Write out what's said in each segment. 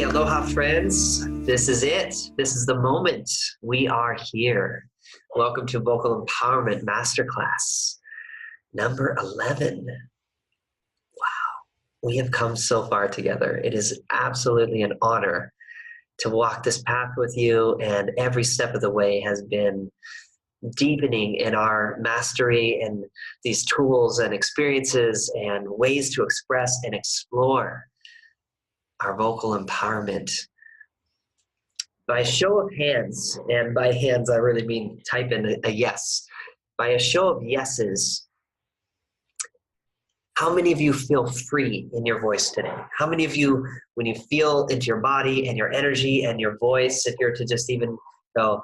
Aloha friends. This is it. This is the moment. We are here. Welcome to Vocal Empowerment Masterclass number 11. Wow. We have come so far together. It is absolutely an honor to walk this path with you, and every step of the way has been deepening in our mastery and these tools and experiences and ways to express and explore our vocal empowerment. By a show of hands, and by hands I really mean type in a yes. By a show of yeses, how many of you feel free in your voice today? How many of you, when you feel into your body and your energy and your voice, if you're to just even go,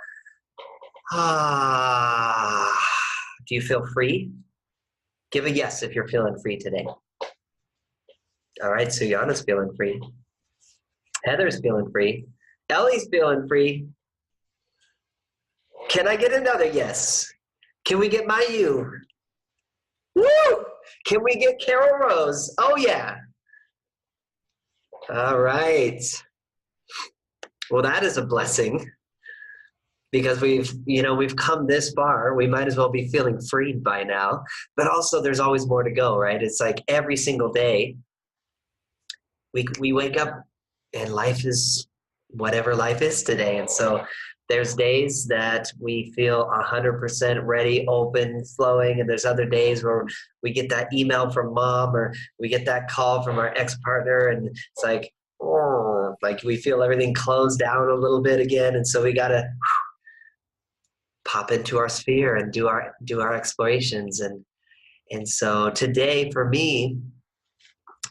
ah, do you feel free? Give a yes if you're feeling free today. All right, so Yana's feeling free. Heather's feeling free. Ellie's feeling free. Can I get another yes? Can we get Mayu? Woo! Can we get Carol Rose? Oh yeah. All right. Well, that is a blessing because we've come this far. We might as well be feeling freed by now. But also there's always more to go, right? It's like every single day we wake up and life is whatever life is today. And so there's days that we feel 100% ready, open, flowing, and there's other days where we get that email from mom or we get that call from our ex-partner, and it's like, oh, like we feel everything closed down a little bit again. And so we got to pop into our sphere and do our explorations. And so today for me,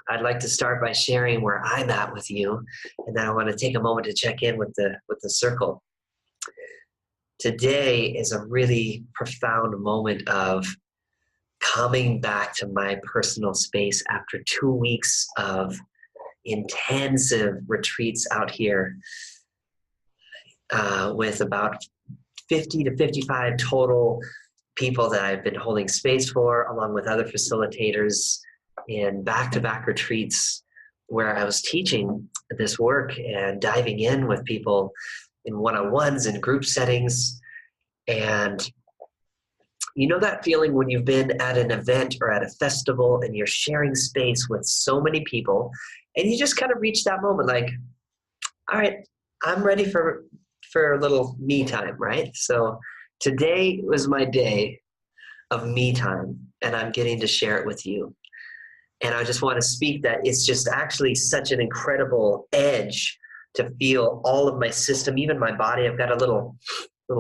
I'd like to start by sharing where I'm at with you, and then I want to take a moment to check in with the circle. Today is a really profound moment of coming back to my personal space after 2 weeks of intensive retreats out here with about 50 to 55 total people that I've been holding space for, along with other facilitators in back-to-back retreats where I was teaching this work and diving in with people in one-on-ones and group settings. And you know that feeling when you've been at an event or at a festival and you're sharing space with so many people and you just kind of reach that moment like, all right, I'm ready for a little me time, right? So today was my day of me time, and I'm getting to share it with you. And I just want to speak that it's just actually such an incredible edge to feel all of my system, even my body. I've got a little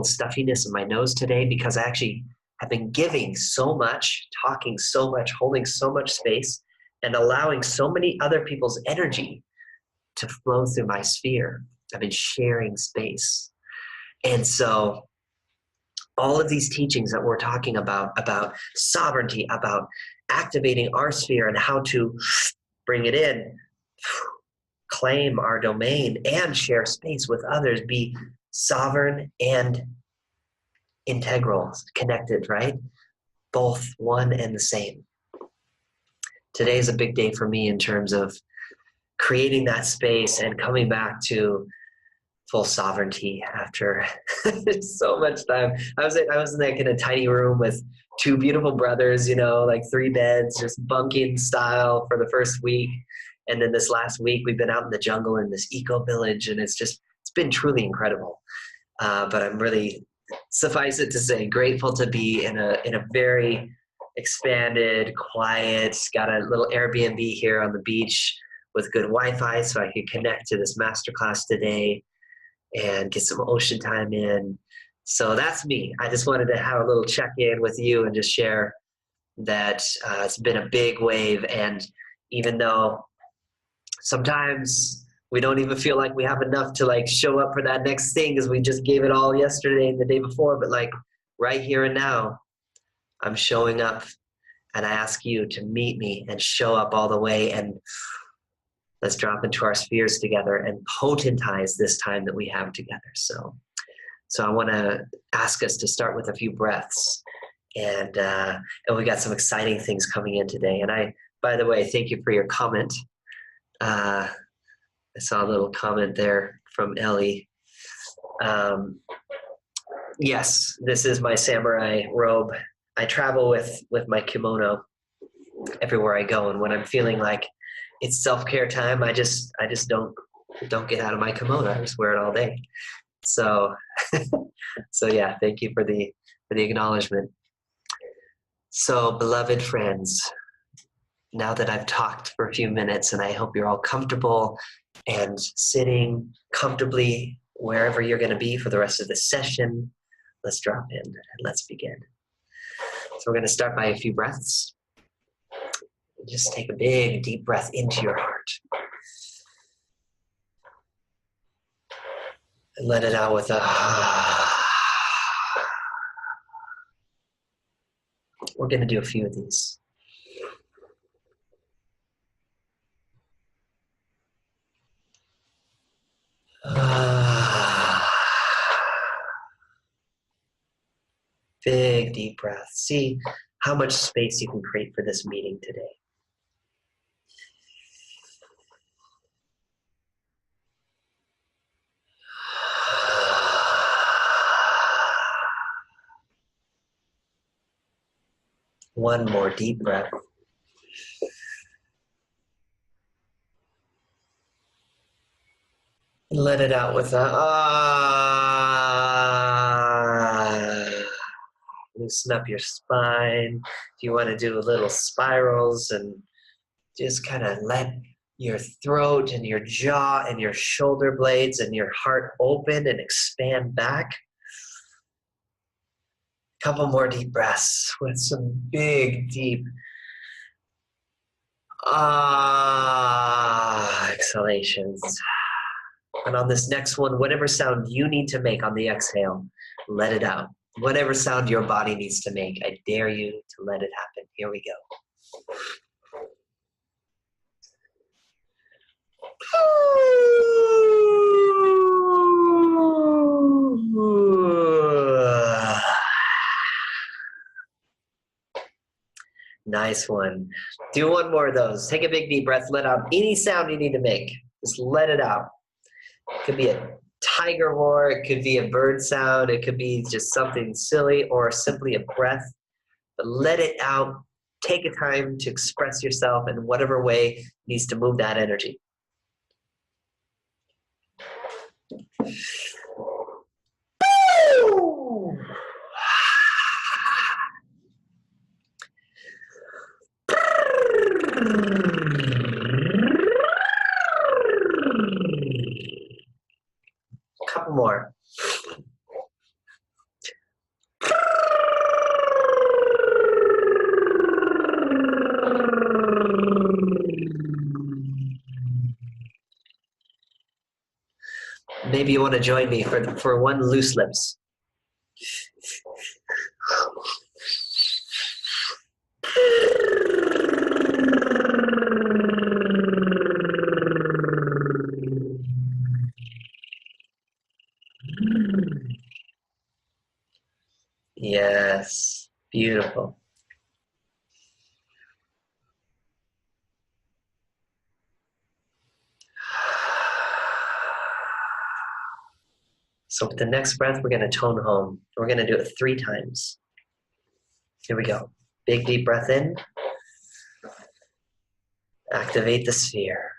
stuffiness in my nose today because I actually have been giving so much, talking so much, holding so much space, and allowing so many other people's energy to flow through my sphere. I've been sharing space. And so all of these teachings that we're talking about sovereignty, about activating our sphere and how to bring it in, claim our domain and share space with others, be sovereign and integral, connected, right? Both one and the same. Today is a big day for me in terms of creating that space and coming back to full sovereignty after so much time. I was like in a tiny room with two beautiful brothers, like 3 beds, just bunking style for the first week. And then this last week, we've been out in the jungle in this eco village, and it's been truly incredible. But I'm really, suffice it to say, grateful to be in a very expanded, quiet, got a little Airbnb here on the beach with good Wi-Fi so I could connect to this masterclass today and get some ocean time in. So that's me. I just wanted to have a little check-in with you and just share that it's been a big wave. And even though sometimes we don't even feel like we have enough to like show up for that next thing because we just gave it all yesterday and the day before, but like right here and now, I'm showing up, and I ask you to meet me and show up all the way, and let's drop into our spheres together and potentize this time that we have together. So I want to ask us to start with a few breaths, and we got some exciting things coming in today. And by the way, thank you for your comment. I saw a little comment there from Ellie. Yes, this is my samurai robe. I travel with my kimono everywhere I go, and when I'm feeling like it's self-care time, I just don't get out of my kimono. I just wear it all day. So so yeah, thank you for the acknowledgement. So beloved friends, now that I've talked for a few minutes and I hope you're all comfortable and sitting comfortably wherever you're going to be for the rest of the session, let's drop in and let's begin. So we're going to start by a few breaths. Just take a big, deep breath into your heart. And let it out with a... We're going to do a few of these. Big, deep breath. See how much space you can create for this meeting today. One more deep breath. Let it out with a Loosen up your spine. If you want to do a little spirals and just kind of let your throat and your jaw and your shoulder blades and your heart open and expand back. Couple more deep breaths with some big, deep exhalations. And on this next one, whatever sound you need to make on the exhale, let it out. Whatever sound your body needs to make, I dare you to let it happen. Here we go. Nice one. Do one more of those. Take a big deep breath. Let out any sound you need to make. Just let it out. It could be a tiger roar. It could be a bird sound. It could be just something silly or simply a breath. But let it out. Take a time to express yourself in whatever way needs to move that energy. A couple more. Maybe you want to join me for one loose lips. Yes, beautiful. So with the next breath, we're going to tone home. We're going to do it 3 times. Here we go. Big, deep breath in. Activate the sphere.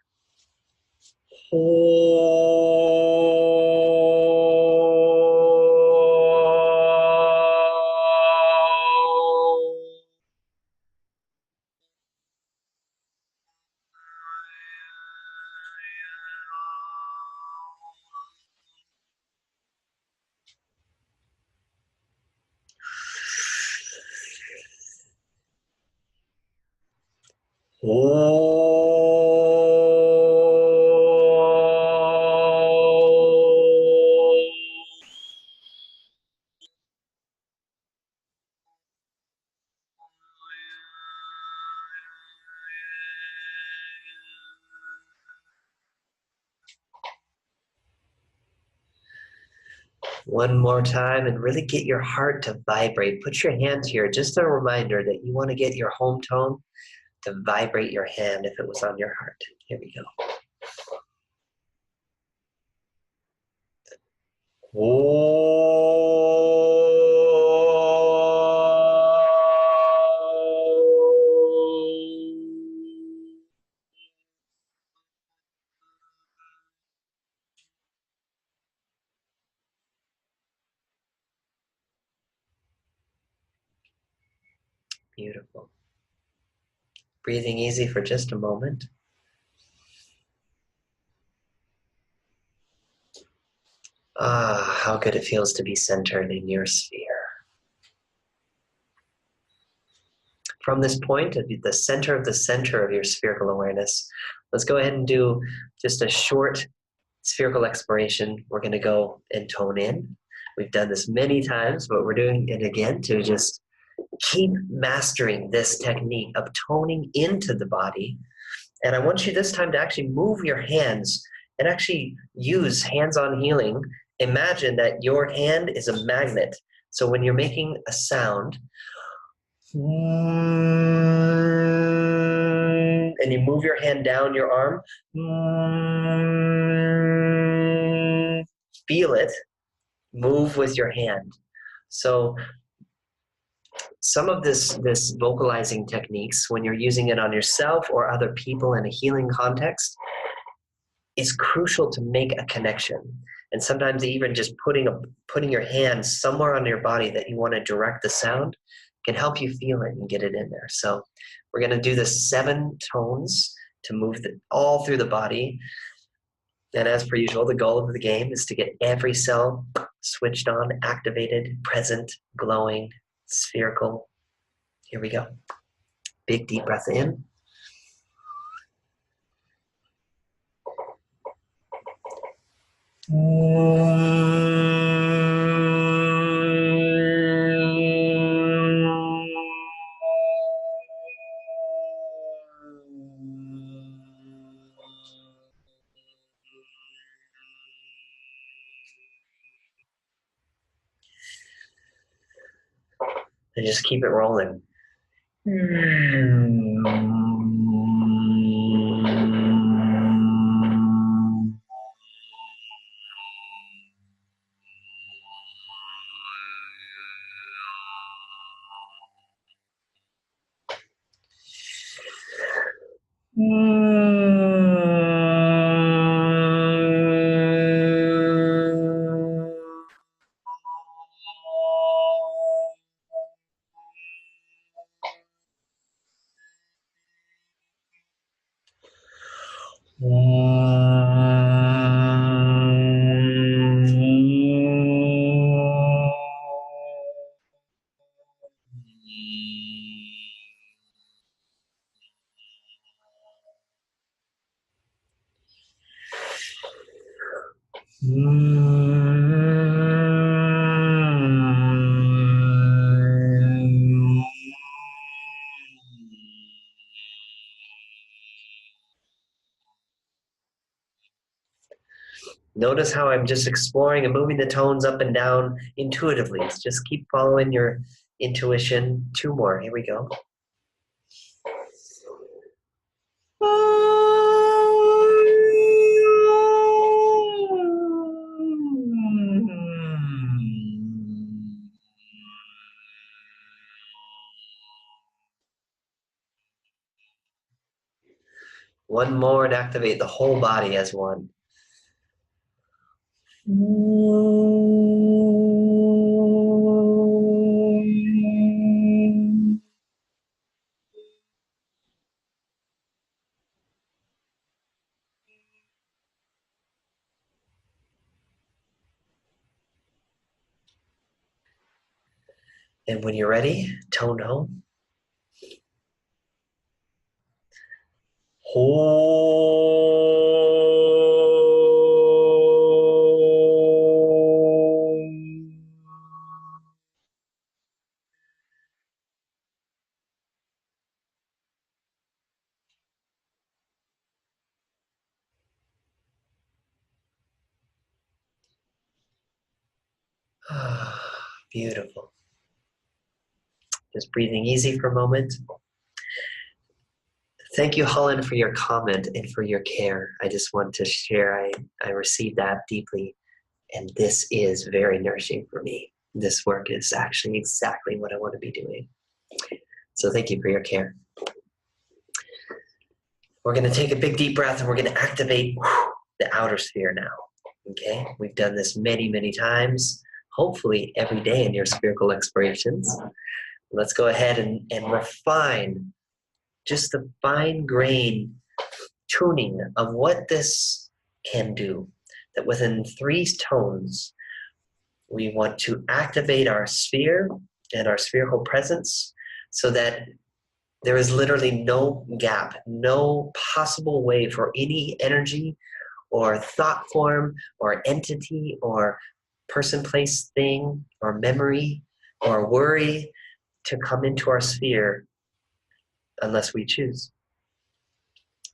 One more time and really get your heart to vibrate. Put your hand here, just a reminder that you want to get your home tone to vibrate your hand if it was on your heart. Here we go. Beautiful. Breathing easy for just a moment. Ah, how good it feels to be centered in your sphere. From this point, at the center of your spherical awareness, let's go ahead and do just a short spherical exploration. We're going to go and tone in. We've done this many times, but we're doing it again to just keep mastering this technique of toning into the body. And I want you this time to actually move your hands and actually use hands-on healing. Imagine that your hand is a magnet. So when you're making a sound, and you move your hand down your arm, feel it, move with your hand. So some of this vocalizing techniques, when you're using it on yourself or other people in a healing context, is crucial to make a connection. And sometimes even just putting your hand somewhere on your body that you want to direct the sound can help you feel it and get it in there. So we're going to do the 7 tones to move all through the body. And as per usual, the goal of the game is to get every cell switched on, activated, present, glowing, spherical. Here we go. Big deep breath in. And just keep it rolling. Notice how I'm just exploring and moving the tones up and down intuitively. Just keep following your intuition. 2 more. Here we go. One more and activate the whole body as one. And when you're ready, tone home. Beautiful. Just breathing easy for a moment. Thank you, Holland, for your comment and for your care. I just want to share, I received that deeply. And this is very nourishing for me. This work is actually exactly what I want to be doing. So thank you for your care. We're going to take a big deep breath and we're going to activate the outer sphere now. Okay? We've done this many, many times, hopefully every day in your spherical explorations. Let's go ahead and refine just the fine grain tuning of what this can do. That within 3 tones, we want to activate our sphere and our spherical presence so that there is literally no gap, no possible way for any energy or thought form or entity or person, place, thing, or memory or worry to come into our sphere unless we choose.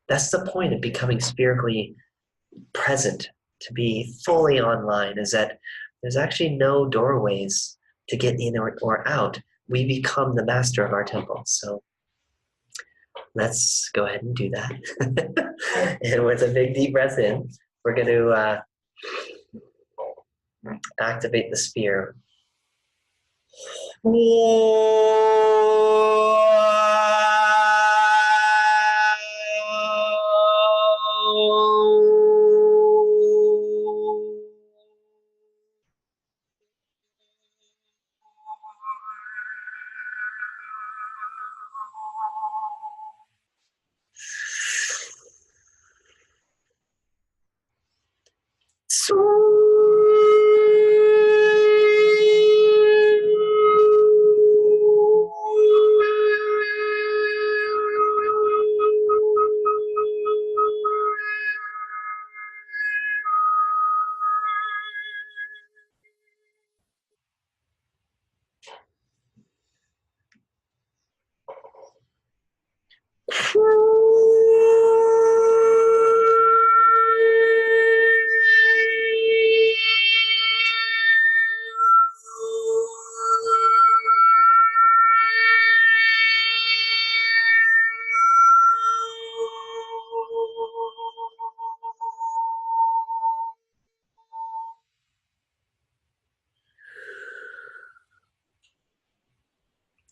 That's the point of becoming spherically present, to be fully online, is that there's actually no doorways to get in or out. We become the master of our temple. So let's go ahead and do that. And with a big deep breath in, we're going to activate the sphere.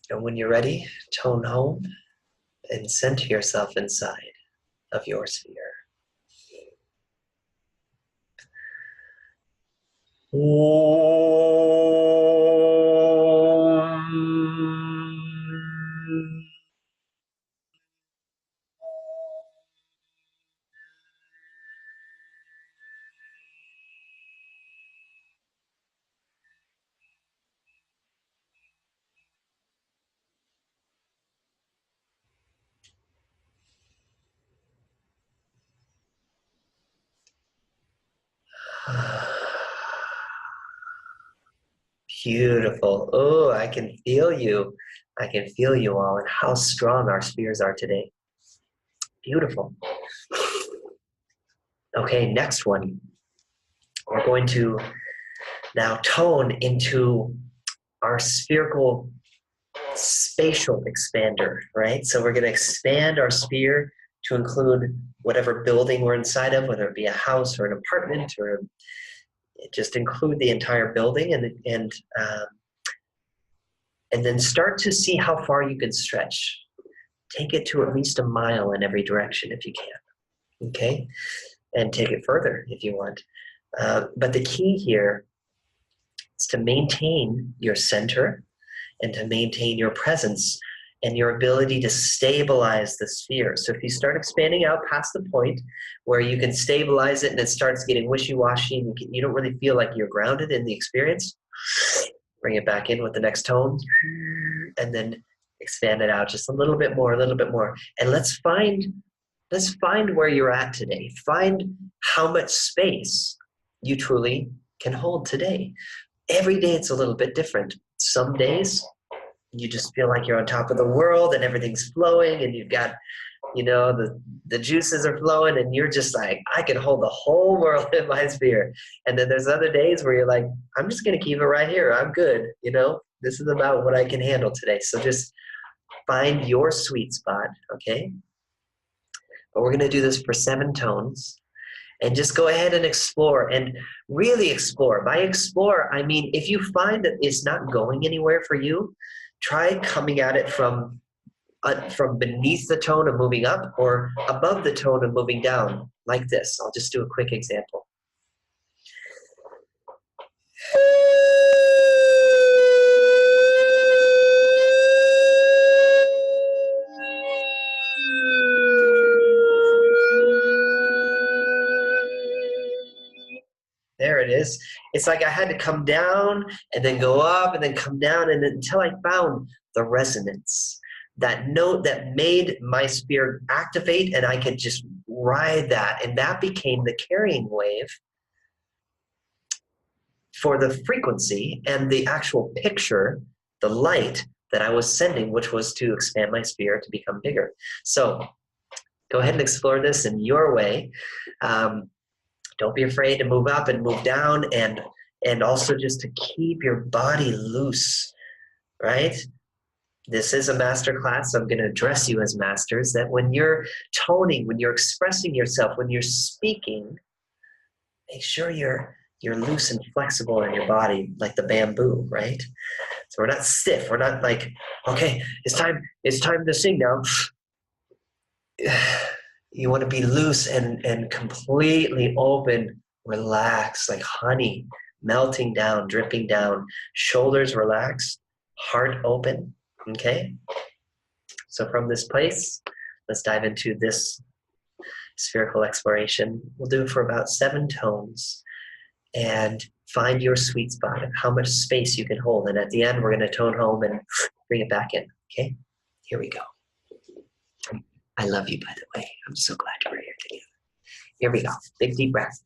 And when you're ready, tone home and center yourself inside of your sphere. Beautiful. Oh, I can feel you. I can feel you all and how strong our spheres are today. Beautiful. Okay, next one. We're going to now tone into our spherical spatial expander, right? So we're going to expand our sphere to include whatever building we're inside of, whether it be a house or an apartment, or just include the entire building, and then start to see how far you can stretch. Take it to at least a mile in every direction if you can, okay? And take it further if you want. But the key here is to maintain your center and to maintain your presence and your ability to stabilize the sphere. So if you start expanding out past the point where you can stabilize it and it starts getting wishy-washy and you don't really feel like you're grounded in the experience, bring it back in with the next tone and then expand it out just a little bit more, and let's find where you're at today. Find how much space you truly can hold today. Every day it's a little bit different. Some days you just feel like you're on top of the world and everything's flowing and you've got, you know, the juices are flowing and you're just like, I can hold the whole world in my sphere. And then there's other days where you're like, I'm just going to keep it right here. I'm good. You know, this is about what I can handle today. So just find your sweet spot, okay? But we're going to do this for 7 tones. and just go ahead and explore and really explore. By explore, I mean, if you find that it's not going anywhere for you, try coming at it from beneath the tone and moving up, or above the tone and moving down, like this. I'll just do a quick example. There it is. It's like I had to come down and then go up and then come down, and until I found the resonance, that note that made my spirit activate, and I could just ride that. And that became the carrying wave for the frequency and the actual picture, the light that I was sending, which was to expand my spirit to become bigger. So go ahead and explore this in your way. Don't be afraid to move up and move down, and also just to keep your body loose, right? This is a master class, so I'm going to address you as masters, that when you're toning, when you're expressing yourself, when you're speaking, make sure you're loose and flexible in your body, like the bamboo, right? So we're not stiff. We're not like, okay, it's time to sing now. You want to be loose and completely open, relaxed, like honey, melting down, dripping down, shoulders relaxed, heart open, okay? So from this place, let's dive into this spherical exploration. We'll do it for about 7 tones and find your sweet spot of how much space you can hold. And at the end, we're going to tone home and bring it back in, okay? Here we go. I love you, by the way. I'm so glad we're here together. Here we go. Big deep breath.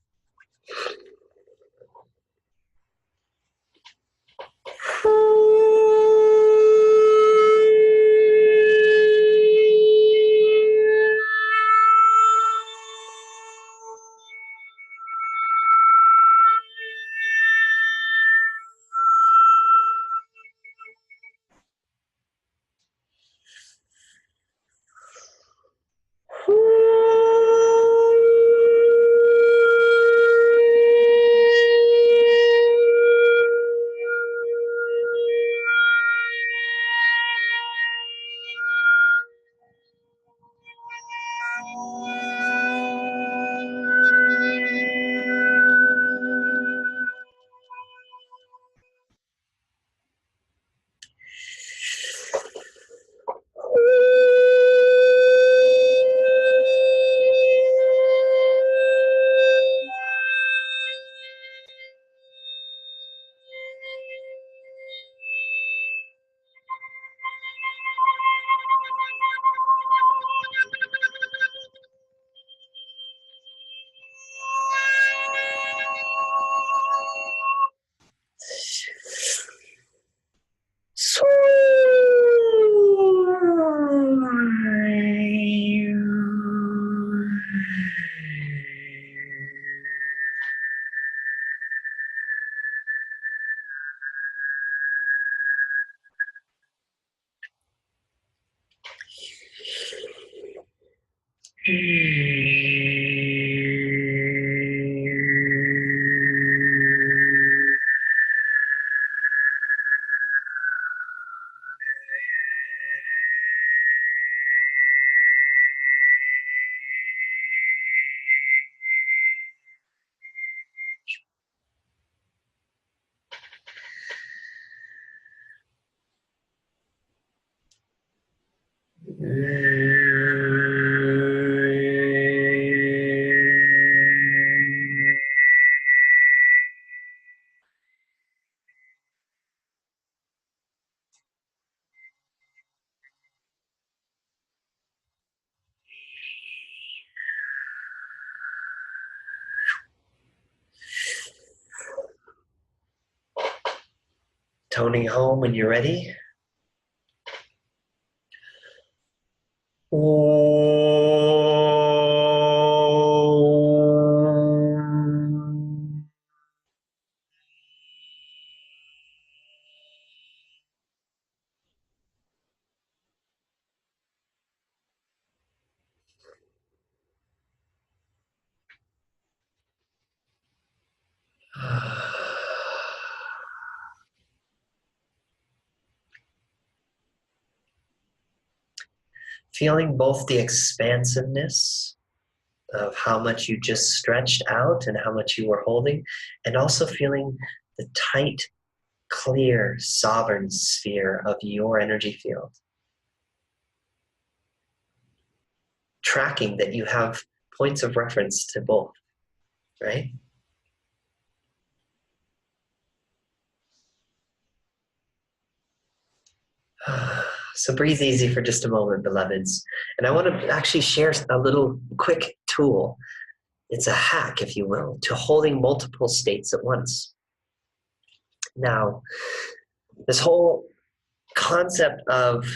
Toning home when you're ready. Feeling both the expansiveness of how much you just stretched out and how much you were holding, and also feeling the tight, clear, sovereign sphere of your energy field. Tracking that you have points of reference to both, right? So breathe easy for just a moment, beloveds. And I want to actually share a little quick tool. It's a hack, if you will, to holding multiple states at once. Now, this whole concept of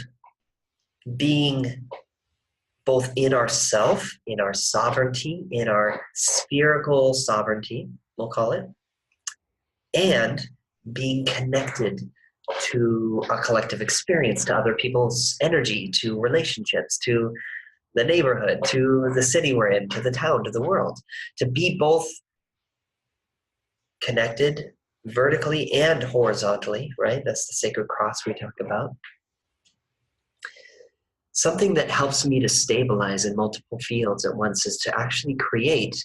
being both in ourself, in our sovereignty, in our spherical sovereignty, we'll call it, and being connected to a collective experience, to other people's energy, to relationships, to the neighborhood, to the city we're in, to the town, to the world, to be both connected vertically and horizontally, right? That's the sacred cross we talk about. Something that helps me to stabilize in multiple fields at once is to actually create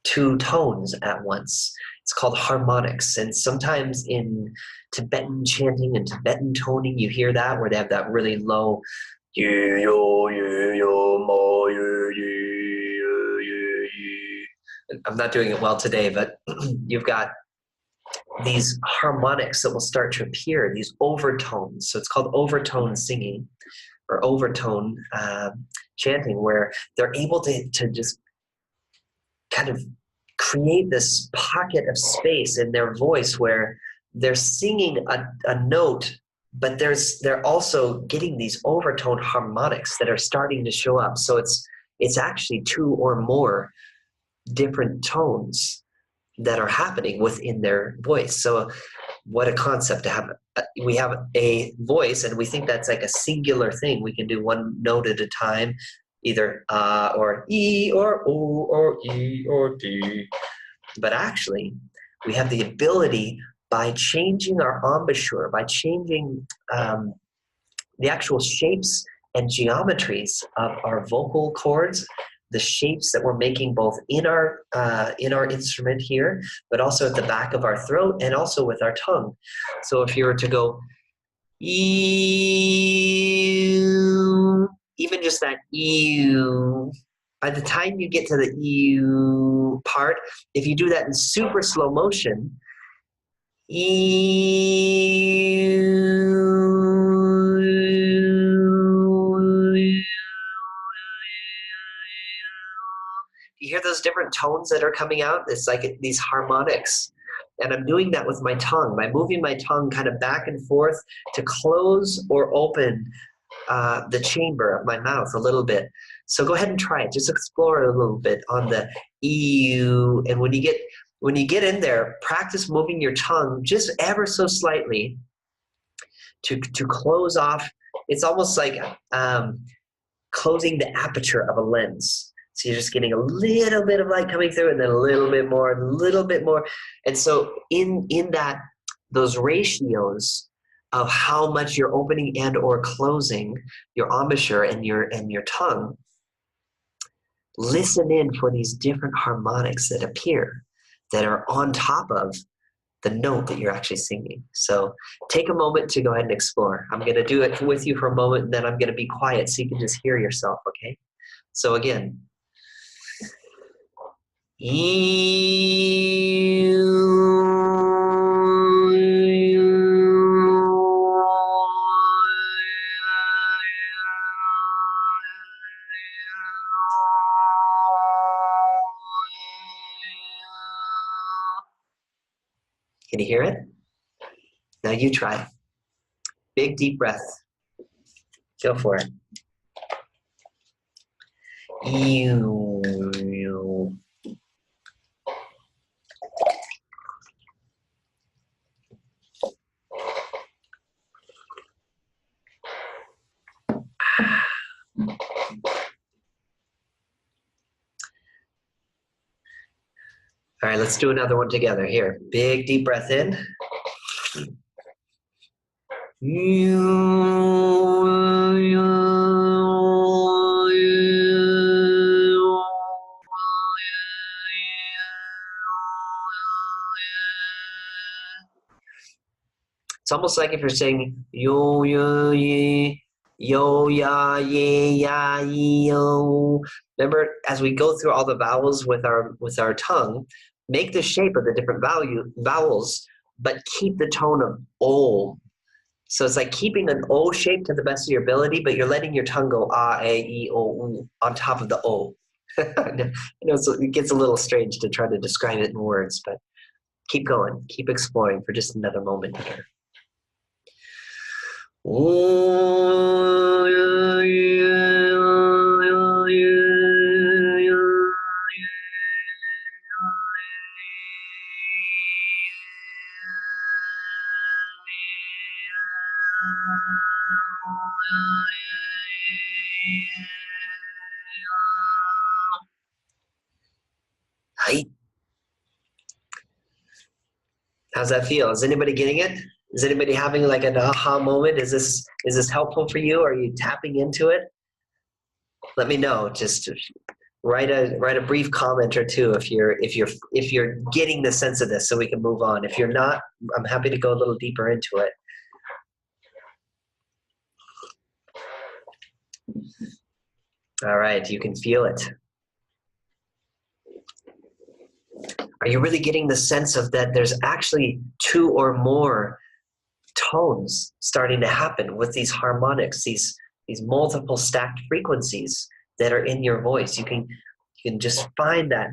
two tones at once. It's called harmonics. And sometimes in Tibetan chanting and Tibetan toning, you hear that where they have that really low I'm not doing it well today, but you've got these harmonics that will start to appear, these overtones. So it's called overtone singing or overtone chanting, where they're able to just kind of create this pocket of space in their voice where they're singing a note, but they're also getting these overtone harmonics that are starting to show up. So it's actually two or more different tones that are happening within their voice. So what a concept to have. We have a voice and we think that's like a singular thing. We can do one note at a time, either or E or O or E or D. But actually, we have the ability by changing our embouchure, by changing the actual shapes and geometries of our vocal cords, the shapes that we're making both in our instrument here, but also at the back of our throat and also with our tongue. So if you were to go, ew, even just that ew, by the time you get to the ew part, if you do that in super slow motion, you hear those different tones that are coming out? It's like these harmonics. And I'm doing that with my tongue, by moving my tongue kind of back and forth to close or open the chamber of my mouth a little bit. So go ahead and try it. Just explore it a little bit on the EU. And when you get in there, practice moving your tongue just ever so slightly to close off. It's almost like closing the aperture of a lens. So you're just getting a little bit of light coming through and then a little bit more, a little bit more. And so in that, those ratios of how much you're opening and or closing your embouchure and your tongue, listen in for these different harmonics that appear that are on top of the note that you're actually singing. So take a moment to go ahead and explore. I'm going to do it with you for a moment, and then I'm going to be quiet so you can just hear yourself, okay? So again, can you hear it? Now you try. Big deep breath. Go for it. All right, let's do another one together. Here, big deep breath in. It's almost like if you're saying yo yo ye yo ya ye ya ye yo. Remember, as we go through all the vowels with our tongue, make the shape of the different vowels, but keep the tone of o. So it's like keeping an O shape to the best of your ability, but you're letting your tongue go ah, a, e, o, u on top of the O. So it gets a little strange to try to describe it in words, but keep going, keep exploring for just another moment here. Hi. How's that feel? Is anybody getting it? Is anybody having like an aha moment? Is this helpful for you? Are you tapping into it? Let me know. Just write a brief comment or two if you're getting the sense of this, so we can move on. If you're not, I'm happy to go a little deeper into it. All right, you can feel it. Are you really getting the sense of that there's actually two or more tones starting to happen with these harmonics, these multiple stacked frequencies that are in your voice? You can just find that.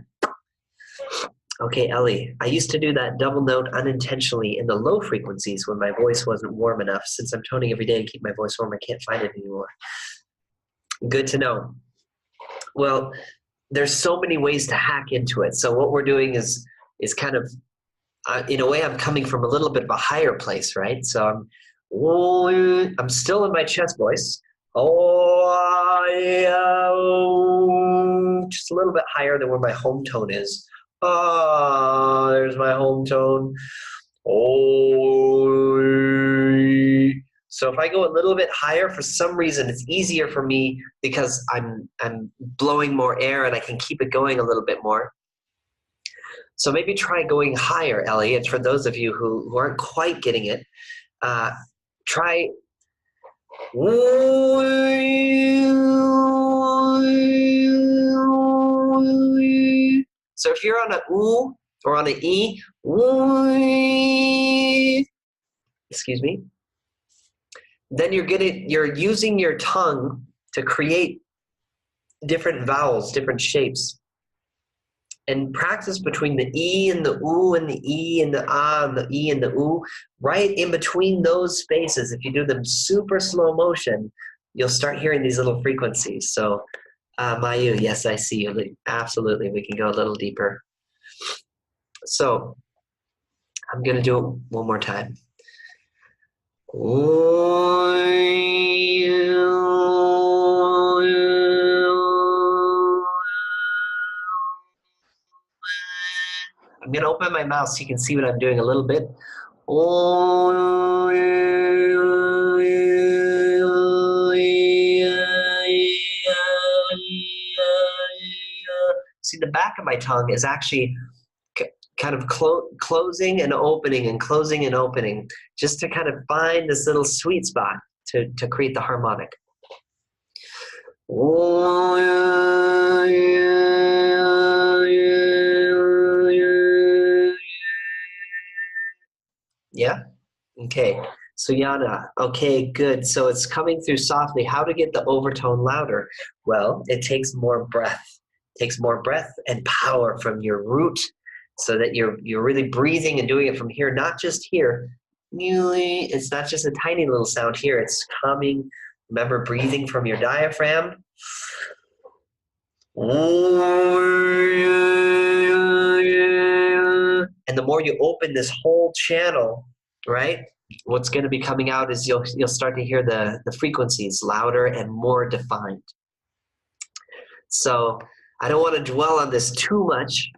Okay, Ellie, I used to do that double note unintentionally in the low frequencies when my voice wasn't warm enough. Since I'm toning every day and keep my voice warm, I can't find it anymore. Good to know. Well, there's so many ways to hack into it. So what we're doing is kind of, in a way, I'm coming from a little bit of a higher place, right? So I'm still in my chest voice. Just a little bit higher than where my home tone is. There's my home tone. So if I go a little bit higher, for some reason, it's easier for me because I'm blowing more air and I can keep it going a little bit more. So maybe try going higher, Ellie. And for those of you who aren't quite getting it, try. So if you're on a oo or on an e, excuse me, then you're using your tongue to create different vowels, different shapes. And practice between the E and the oo and the E and the ah and the E and the oo. Right in between those spaces, if you do them super slow motion, you'll start hearing these little frequencies. So, Mayu, yes, I see you. Absolutely, we can go a little deeper. So, I'm going to do it one more time. I'm going to open my mouth so you can see what I'm doing a little bit. See, the back of my tongue is actually kind of closing and opening and closing and opening, just to kind of find this little sweet spot to create the harmonic. Yeah? Okay. So Yana, okay, good. So it's coming through softly. How to get the overtone louder? Well, it takes more breath. It takes more breath and power from your root, so that you're really breathing and doing it from here, not just here. It's not just a tiny little sound here. It's coming. Remember, breathing from your diaphragm. And the more you open this whole channel, right, what's going to be coming out is you'll start to hear the frequencies louder and more defined. So I don't want to dwell on this too much,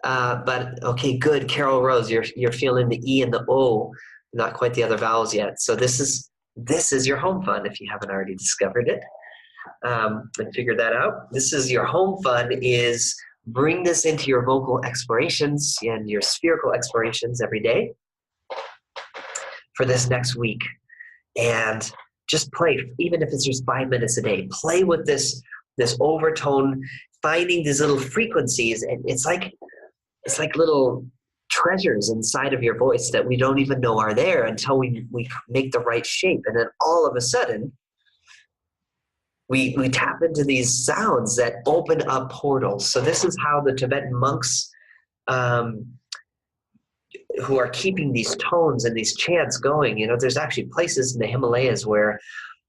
but okay, good. Carol Rose, you're feeling the E and the O not quite the other vowels yet. So this is your home fun if you haven't already discovered it and figured that out. This is your home fun, is bring this into your vocal explorations and your spherical explorations every day for this next week. And just play, even if it's just 5 minutes a day. Play with this overtone, finding these little frequencies, and it's like little treasures inside of your voice that we don't even know are there until we make the right shape, and then all of a sudden we tap into these sounds that open up portals. So this is how the Tibetan monks who are keeping these tones and these chants going. You know, there's actually places in the Himalayas where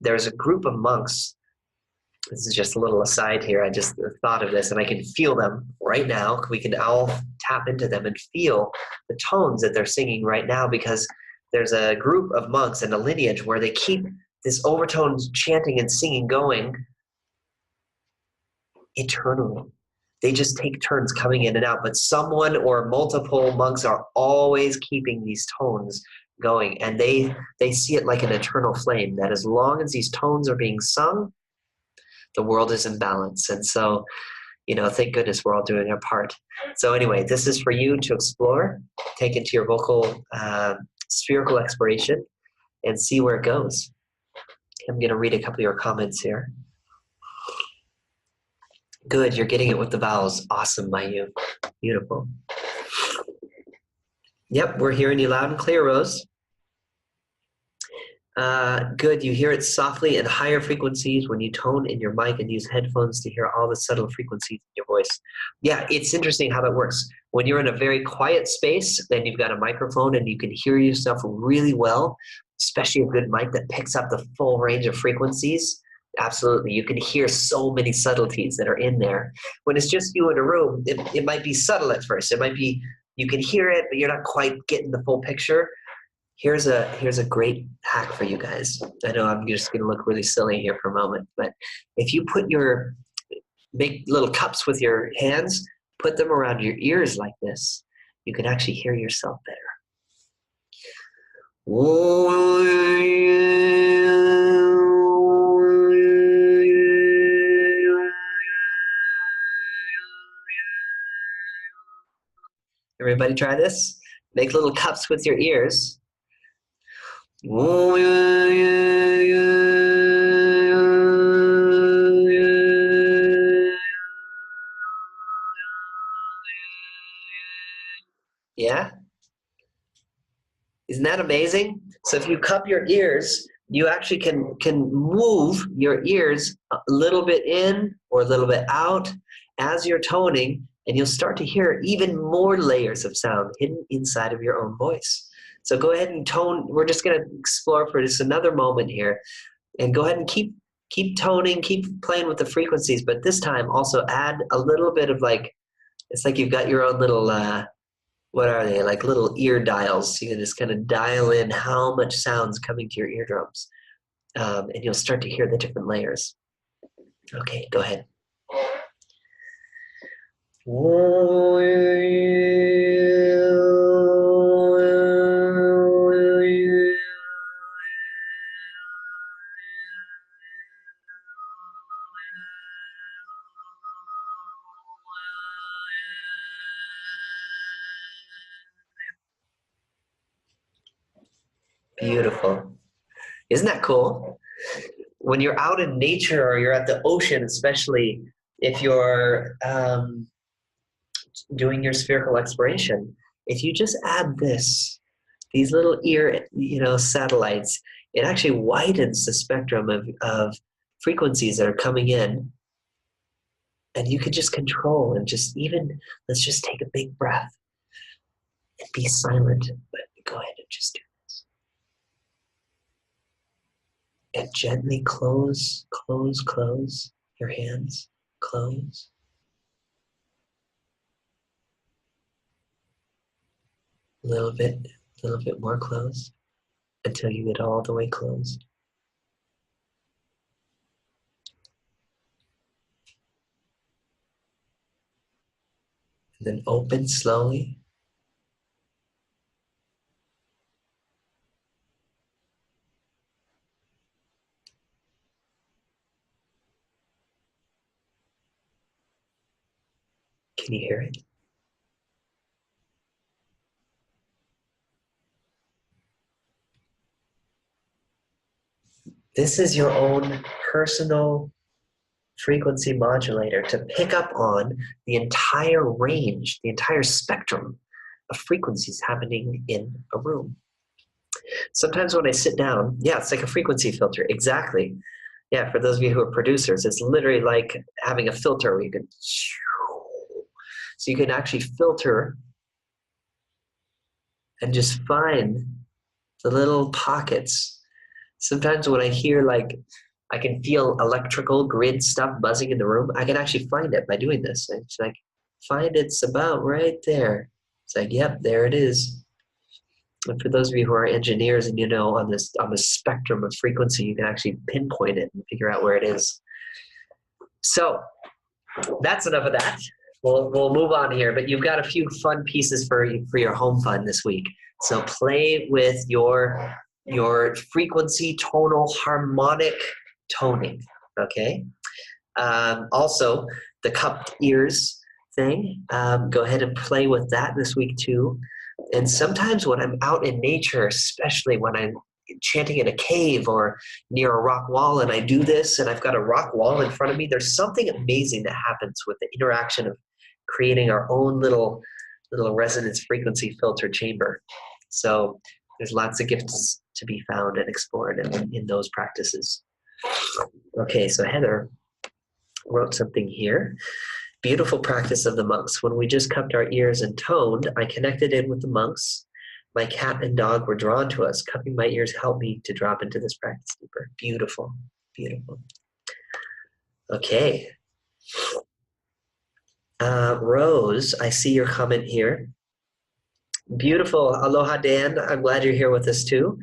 there's a group of monks. This is just a little aside here. I just thought of this, and I can feel them right now. We can all tap into them and feel the tones that they're singing right now, because there's a group of monks and a lineage where they keep this overtone chanting and singing going eternally. They just take turns coming in and out, but someone or multiple monks are always keeping these tones going, and they see it like an eternal flame, that as long as these tones are being sung, the world is in balance. And so, you know, thank goodness we're all doing our part. So anyway, this is for you to explore, take into your vocal spherical exploration, and see where it goes. I'm going to read a couple of your comments here. Good, you're getting it with the vowels. Awesome, Mayu. Beautiful. Yep, we're hearing you loud and clear, Rose. Good, you hear it softly and higher frequencies when you tone in your mic and use headphones to hear all the subtle frequencies in your voice. Yeah, it's interesting how that works. When you're in a very quiet space, then you've got a microphone and you can hear yourself really well, especially a good mic that picks up the full range of frequencies. Absolutely, you can hear so many subtleties that are in there. When it's just you in a room, it might be subtle at first. It might be, you can hear it, but you're not quite getting the full picture. Here's a great hack for you guys. I know I'm just going to look really silly here for a moment, but if you make little cups with your hands, put them around your ears like this, you can actually hear yourself better. Everybody try this? Make little cups with your ears. Yeah? Isn't that amazing? So if you cup your ears, you actually can move your ears a little bit in or a little bit out as you're toning, and you'll start to hear even more layers of sound hidden inside of your own voice. So go ahead and tone. We're just going to explore for just another moment here, and go ahead and keep toning, keep playing with the frequencies, but this time also add a little bit of it's like you've got your own little, what are they, like little ear dials. You can just kind of dial in how much sound's coming to your eardrums, and you'll start to hear the different layers. Okay, go ahead. Beautiful. Isn't that cool? When you're out in nature or you're at the ocean, especially if you're doing your spherical exploration, if you just add these little ear, satellites, it actually widens the spectrum of frequencies that are coming in, and you can just control and let's just take a big breath and be silent, but go ahead and just do this. And gently close your hands, close. A little bit more closed until you get all the way closed. And then open slowly. Can you hear it? This is your own personal frequency modulator to pick up on the entire range, the entire spectrum of frequencies happening in a room. Sometimes when I sit down, yeah, it's like a frequency filter. Exactly. Yeah, for those of you who are producers, it's literally like having a filter where you can, so you can actually filter and just find the little pockets. Sometimes when I hear like, I can feel electrical grid stuff buzzing in the room, I can actually find it by doing this. It's like, find it's about right there. It's like, yep, there it is. And for those of you who are engineers and you know on the spectrum of frequency, you can actually pinpoint it and figure out where it is. So that's enough of that. We'll move on here, but you've got a few fun pieces for your home fun this week. So play with your frequency, tonal, harmonic toning, okay? Also, the cupped ears thing, go ahead and play with that this week too. And sometimes when I'm out in nature, especially when I'm chanting in a cave or near a rock wall and I do this and I've got a rock wall in front of me, there's something amazing that happens with the interaction of creating our own little resonance frequency filter chamber. So there's lots of gifts to be found and explored in those practices. Okay, so Heather wrote something here. Beautiful practice of the monks. When we just cupped our ears and toned, I connected in with the monks. My cat and dog were drawn to us. Cupping my ears helped me to drop into this practice deeper. Beautiful, beautiful. Okay. Rose, I see your comment here. Beautiful. Aloha, Dan. I'm glad you're here with us too.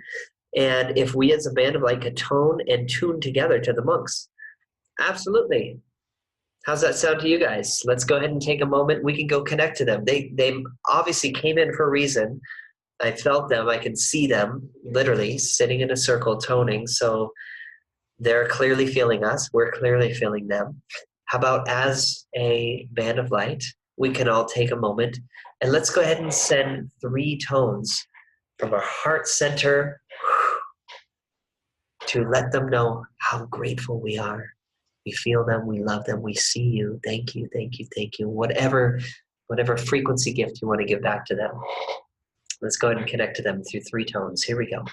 And if we as a band of light could tone and tune together to the monks. Absolutely. How's that sound to you guys? Let's go ahead and take a moment. We can go connect to them. They obviously came in for a reason. I felt them. I could see them literally sitting in a circle toning. So they're clearly feeling us. We're clearly feeling them. How about as a band of light, we can all take a moment and let's go ahead and send 3 tones from our heart center to let them know how grateful we are. We feel them, we love them, we see you. Thank you, thank you, thank you. Whatever frequency gift you want to give back to them. Let's go ahead and connect to them through 3 tones. Here we go.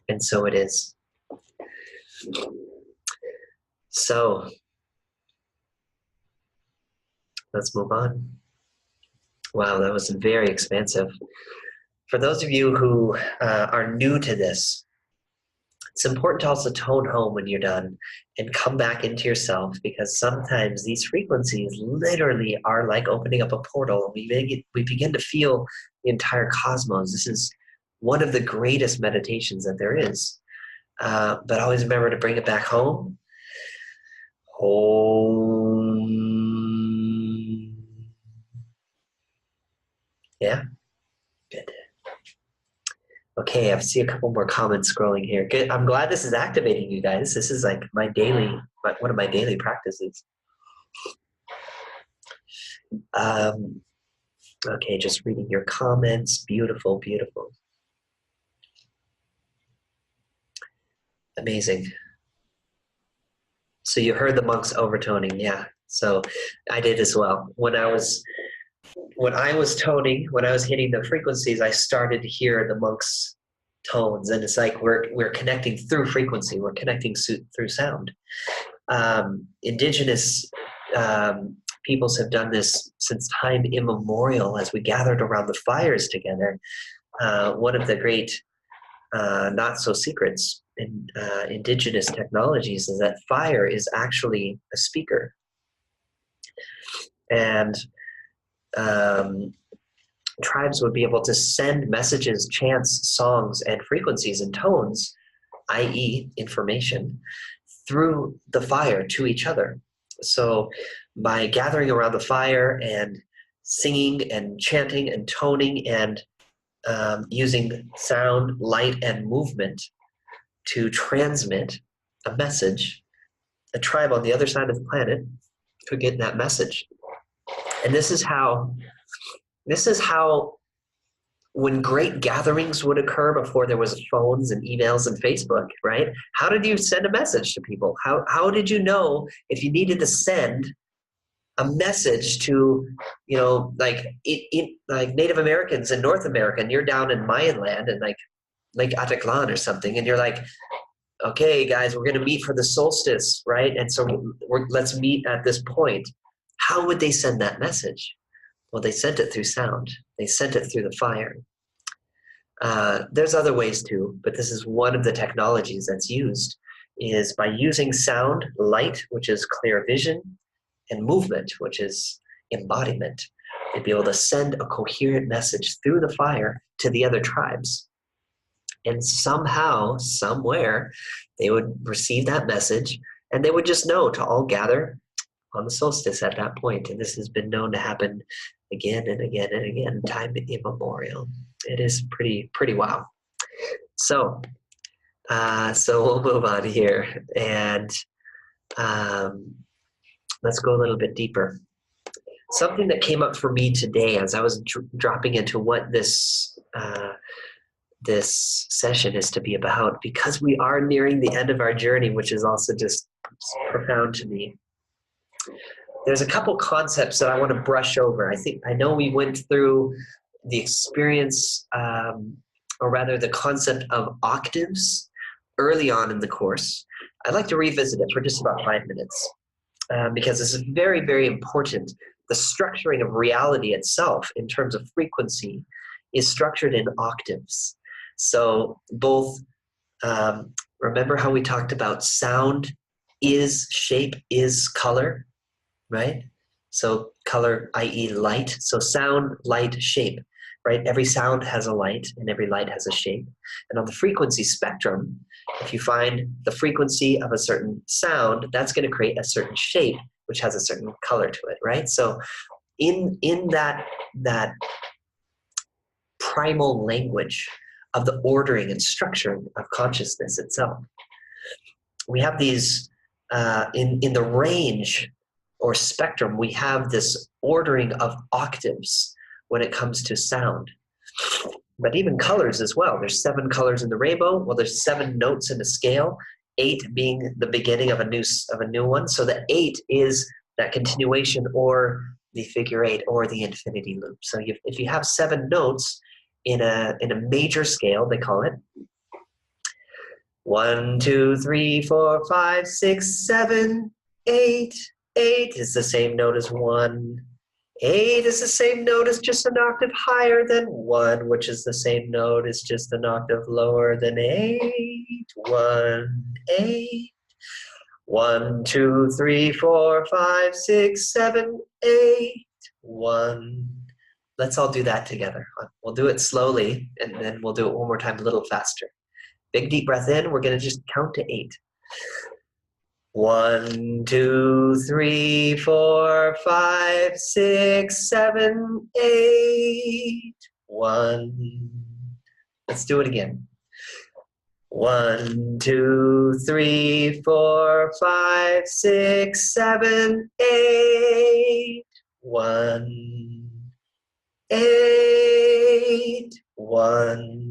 And so it is. So let's move on. Wow, that was very expansive. For those of you who are new to this, it's important to also tone home when you're done and come back into yourself, because sometimes these frequencies literally are like opening up a portal. We begin to feel the entire cosmos. This is one of the greatest meditations that there is. But always remember to bring it back home Om. Yeah, good. Okay, I see a couple more comments scrolling here. Good. I'm glad this is activating you guys. This is like my daily, one of my daily practices. Okay, just reading your comments. Beautiful, beautiful. Amazing. So you heard the monks overtoning, yeah. So I did as well. When I was toning, when I was hitting the frequencies, I started to hear the monks' tones, and it's like we're connecting through frequency. We're connecting through sound. Indigenous peoples have done this since time immemorial. As we gathered around the fires together, one of the great not so secrets in indigenous technologies is that fire is actually a speaker, and tribes would be able to send messages, chants, songs, and frequencies and tones, i.e. information, through the fire to each other. So by gathering around the fire and singing and chanting and toning and using sound, light, and movement to transmit a message, a tribe on the other side of the planet could get that message. And this is how when great gatherings would occur before there was phones and emails and Facebook, right? How did you send a message to people? How did you know if you needed to send a message to, like Native Americans in North America, and you're down in Mayan land and like Lake Atitlan or something, and you're like, okay, guys, we're going to meet for the solstice, right? And so let's meet at this point. How would they send that message? Well, they sent it through sound. They sent it through the fire. There's other ways too, but this is one of the technologies that's used, is by using sound, light, which is clear vision, and movement, which is embodiment. They'd be able to send a coherent message through the fire to the other tribes. And somehow, somewhere, they would receive that message, and they would just know to all gather on the solstice at that point. And this has been known to happen again and again and again, time immemorial. It is pretty wow. So we'll move on here, and let's go a little bit deeper. Something that came up for me today as I was dropping into what this session is to be about, because we are nearing the end of our journey, which is also just profound to me. There's a couple concepts that I want to brush over. I know we went through the experience, or rather the concept of octaves early on in the course. I'd like to revisit it for just about 5 minutes, because this is very, very important. The structuring of reality itself in terms of frequency is structured in octaves. So both, remember how we talked about sound is shape is color, right? So color, i.e. light. So sound, light, shape, right? Every sound has a light and every light has a shape. And on the frequency spectrum, if you find the frequency of a certain sound, that's going to create a certain shape, which has a certain color to it, right? So in that primal language of the ordering and structuring of consciousness itself, we have these, in the range or spectrum, we have this ordering of octaves when it comes to sound. But even colors as well. There's 7 colors in the rainbow. Well, there's 7 notes in a scale, 8 being the beginning of a new one. So the 8 is that continuation, or the figure 8, or the infinity loop. So if you have 7 notes in a major scale, they call it 1, 2, 3, 4, 5, 6, 7, 8. 8 is the same note as 1. 8 is the same note as just an octave higher than 1, which is the same note as just an octave lower than 8. 1, 8. 1, 2, 3, 4, 5, 6, 7, 8. 1. Let's all do that together. We'll do it slowly, and then we'll do it one more time a little faster. Big deep breath in. We're going to just count to 8. 1, 2, 3, 4, 5, 6, 7, 8. 1. Let's do it again. 1, 2, 3, 4, 5, 6, 7, 8. 1, 8. 1.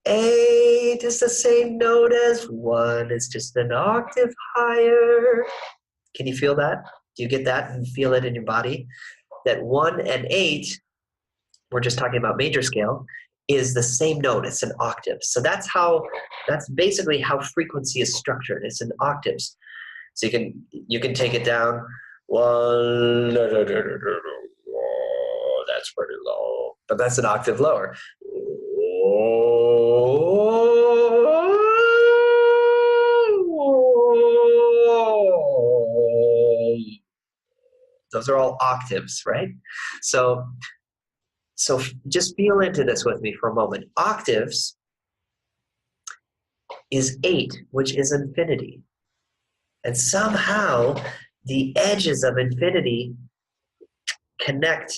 8 is the same note as 1. It's just an octave higher. Can you feel that? Do you get that and feel it in your body? That 1 and 8, we're just talking about major scale, is the same note. It's an octave. So that's basically how frequency is structured. It's in octaves. So you can take it down. 1, that's pretty low, but that's an octave lower. Those are all octaves, right? So just feel into this with me for a moment. Octaves is 8, which is infinity. And somehow the edges of infinity connect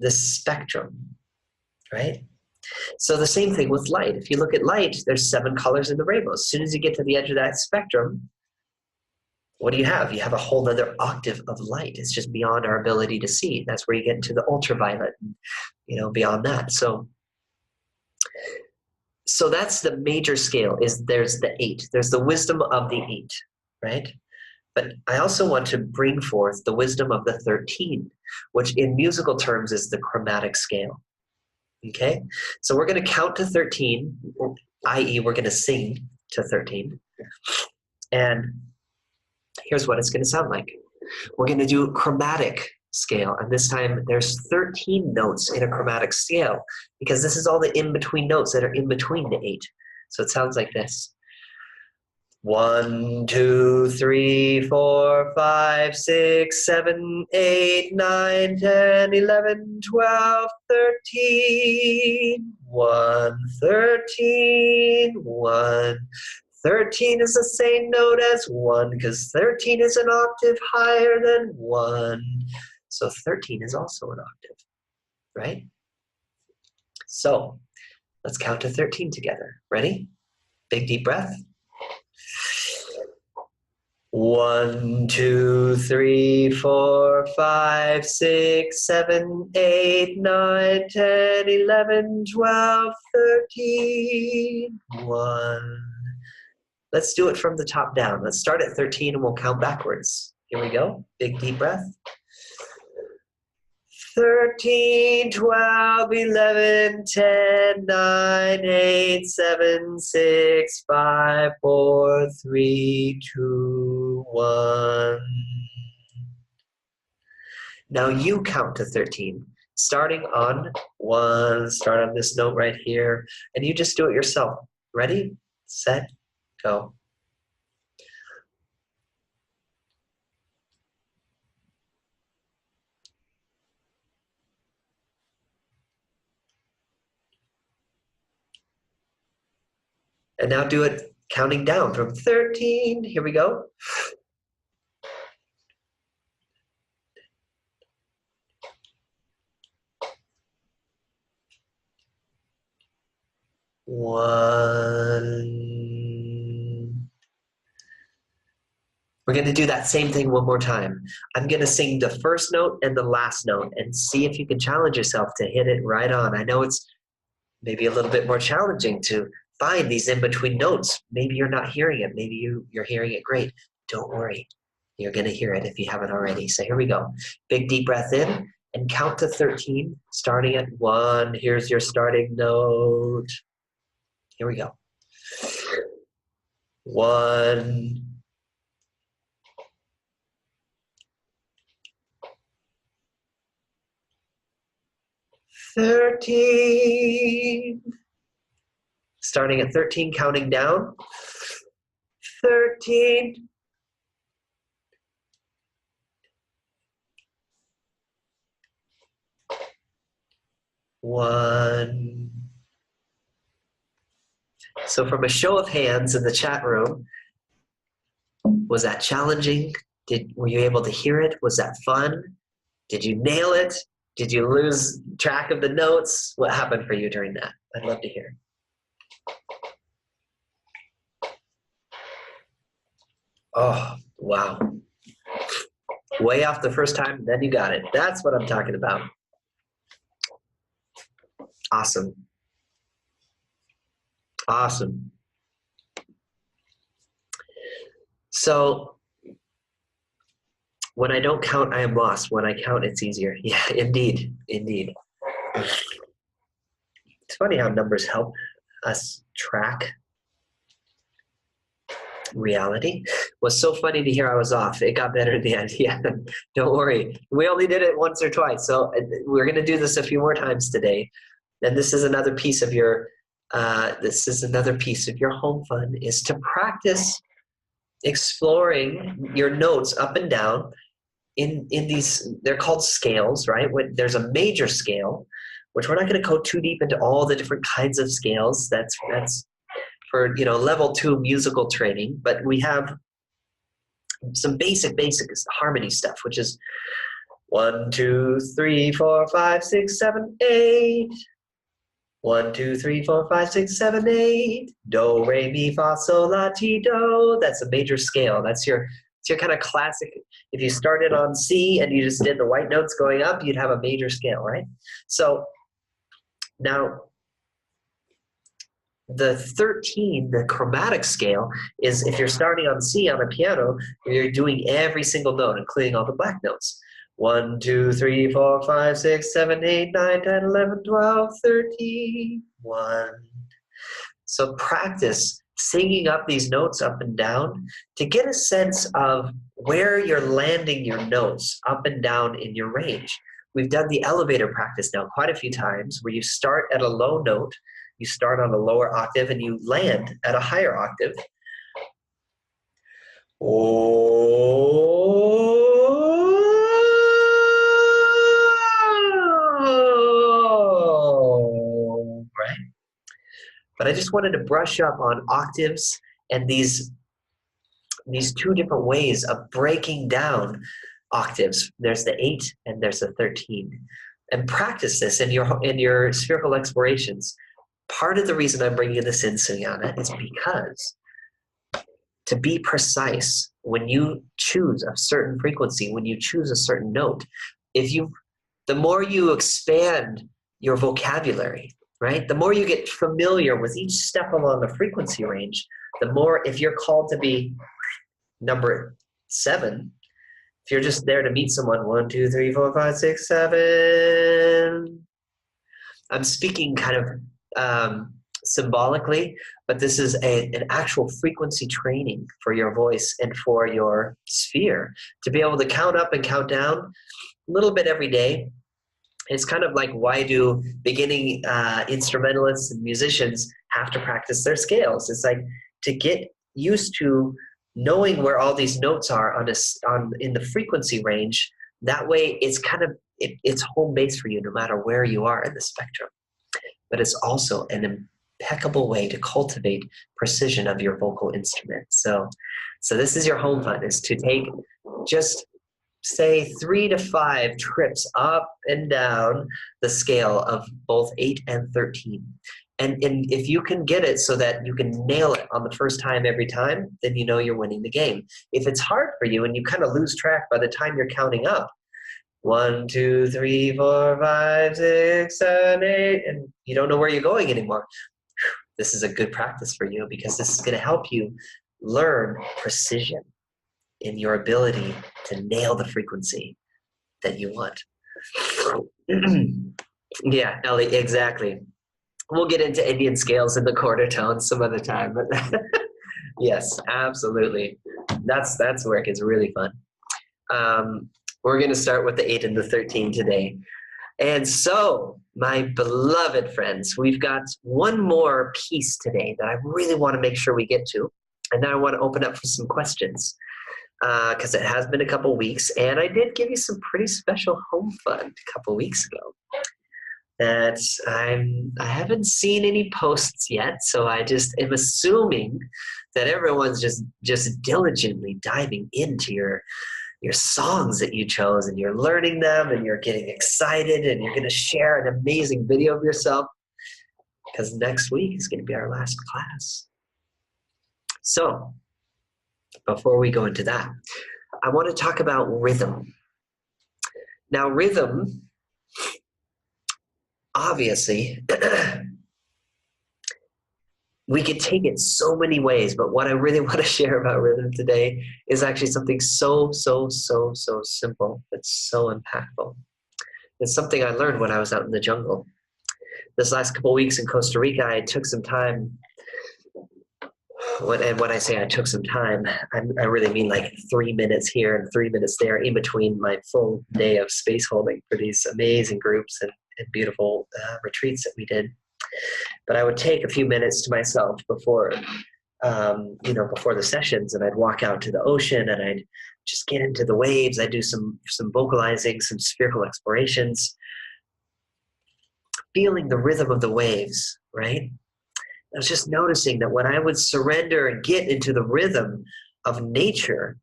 the spectrum, right? So the same thing with light. If you look at light, there's 7 colors in the rainbow. As soon as you get to the edge of that spectrum, what do you have? You have a whole other octave of light. It's just beyond our ability to see. That's where you get into the ultraviolet, and, beyond that. So that's the major scale. There's the 8. There's the wisdom of the 8, right? But I also want to bring forth the wisdom of the 13, which in musical terms is the chromatic scale. Okay? So we're going to count to 13, i.e. we're going to sing to 13. And here's what it's going to sound like. We're going to do chromatic scale, and this time there's 13 notes in a chromatic scale because this is all the in-between notes that are in between the 8. So it sounds like this. 1, 2, 3, 4, 5, 6, 7, 8, 9, 10, 11, 12, 13. 1, 13, 1. 13 is the same note as 1 because 13 is an octave higher than 1. So 13 is also an octave, right? So let's count to 13 together. Ready? Big deep breath. 1, 2, 3, 4, 5, 6, 7, 8, 9, 10, 11, 12, 13. 1. Let's do it from the top down. Let's start at 13 and we'll count backwards. Here we go. Big deep breath. 13, 12, 11, 10, 9, 8, 7, 6, 5, 4, 3, 2, 1. Now you count to 13, starting on 1, start on this note right here, and you just do it yourself. Ready, set, go. And now do it counting down from 13. Here we go. 1. We're going to do that same thing one more time. I'm going to sing the first note and the last note and see if you can challenge yourself to hit it right on. I know it's maybe a little bit more challenging to find these in-between notes. Maybe you're not hearing it. Maybe you're hearing it great. Don't worry. You're going to hear it if you haven't already. So here we go. Big deep breath in and count to 13, starting at 1. Here's your starting note. Here we go. 1. 13. Starting at 13, counting down. 13. 1. So from a show of hands in the chat room, Was that challenging? Were you able to hear it? Was that fun? Did you nail it? Did you lose track of the notes? What happened for you during that? I'd love to hear. Oh, wow. Way off the first time, then you got it. That's what I'm talking about. Awesome. Awesome. So when I don't count, I am lost. When I count, it's easier. Yeah, indeed. Indeed. It's funny how numbers help us track reality. It was so funny to hear I was off. It got better at the end. Yeah, don't worry. We only did it once or twice. So we're going to do this a few more times today. And this is another piece of your home fun, is to practice exploring your notes up and down in these, they're called scales, right? When there's a major scale, which we're not going to go too deep into all the different kinds of scales. That's for, level 2 musical training, but we have some basic harmony stuff, which is 1, 2, 3, 4, 5, 6, 7, 8. 1, 2, 3, 4, 5, 6, 7, 8. Do, re, mi, fa, sol, la, ti, do. That's a major scale. It's your kind of classic. If you started on C and you just did the white notes going up, you'd have a major scale, right? So now the 13, the chromatic scale, is if you're starting on C on a piano, you're doing every single note, including all the black notes. 1, 2, 3, 4, 5, 6, 7, 8, 9, 10, 11, 12, 13, 1. So practice singing up these notes up and down to get a sense of where you're landing your notes up and down in your range. We've done the elevator practice now quite a few times, where you start at a low note, you start on a lower octave, and you land at a higher octave. Oh, right? But I just wanted to brush up on octaves and these 2 different ways of breaking down octaves. There's the 8 and there's the 13. And practice this in your spherical explorations. Part of the reason I'm bringing this in, Sunyana, is because to be precise, when you choose a certain frequency, when you choose a certain note, the more you expand your vocabulary, right? The more you get familiar with each step along the frequency range, the more, if you're called to be number 7, if you're just there to meet someone, 1, 2, 3, 4, 5, 6, 7. I'm speaking kind of symbolically, but this is an actual frequency training for your voice and for your sphere to be able to count up and count down a little bit every day. It's kind of like, why do beginning instrumentalists and musicians have to practice their scales? It's like to get used to knowing where all these notes are in the frequency range. That way it's kind of it's home base for you no matter where you are in the spectrum. But it's also an impeccable way to cultivate precision of your vocal instrument. So this is your home fun, is to take just say 3 to 5 trips up and down the scale of both 8 and 13. And if you can get it so that you can nail it on the first time every time, then you know you're winning the game. If it's hard for you and you kind of lose track by the time you're counting up, 1, 2, 3, 4, 5, 6, 7, 8, and you don't know where you're going anymore, this is a good practice for you, because this is going to help you learn precision in your ability to nail the frequency that you want. Yeah, Ellie, exactly. We'll get into Indian scales and the quarter tones some other time, but yes, absolutely. That's where it gets really fun. We're going to start with the 8 and the 13 today. And so, my beloved friends, we've got one more piece today that I really want to make sure we get to. And then I want to open up for some questions, because it has been a couple weeks, and I did give you some pretty special home fun a couple weeks ago that I haven't seen any posts yet, so I just am assuming that everyone's just diligently diving into your songs that you chose, and you're learning them, and you're getting excited, and you're going to share an amazing video of yourself, because next week is going to be our last class. So before we go into that, I want to talk about rhythm. Now, rhythm, obviously, we could take it so many ways, but what I really want to share about rhythm today is actually something so simple, but so impactful. It's something I learned when I was out in the jungle. This last couple of weeks in Costa Rica, I took some time. And when I say I took some time, I really mean like 3 minutes here and 3 minutes there in between my full day of space holding for these amazing groups and beautiful retreats that we did. But I would take a few minutes to myself before the sessions, and I'd walk out to the ocean, and I'd just get into the waves. I'd do some vocalizing, some spherical explorations, feeling the rhythm of the waves, right? I was just noticing that when I would surrender and get into the rhythm of nature,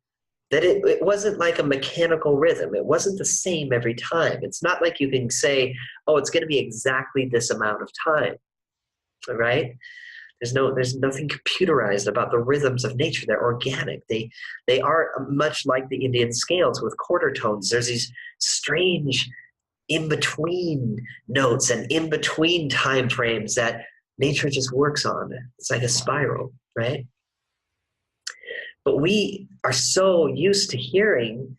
that it wasn't like a mechanical rhythm. It wasn't the same every time. It's not like you can say, oh, it's going to be exactly this amount of time, right? There's nothing computerized about the rhythms of nature. They're organic. They are much like the Indian scales with quarter tones. There's these strange in-between notes and in-between time frames that nature just works on. It's like a spiral, right? But we are so used to hearing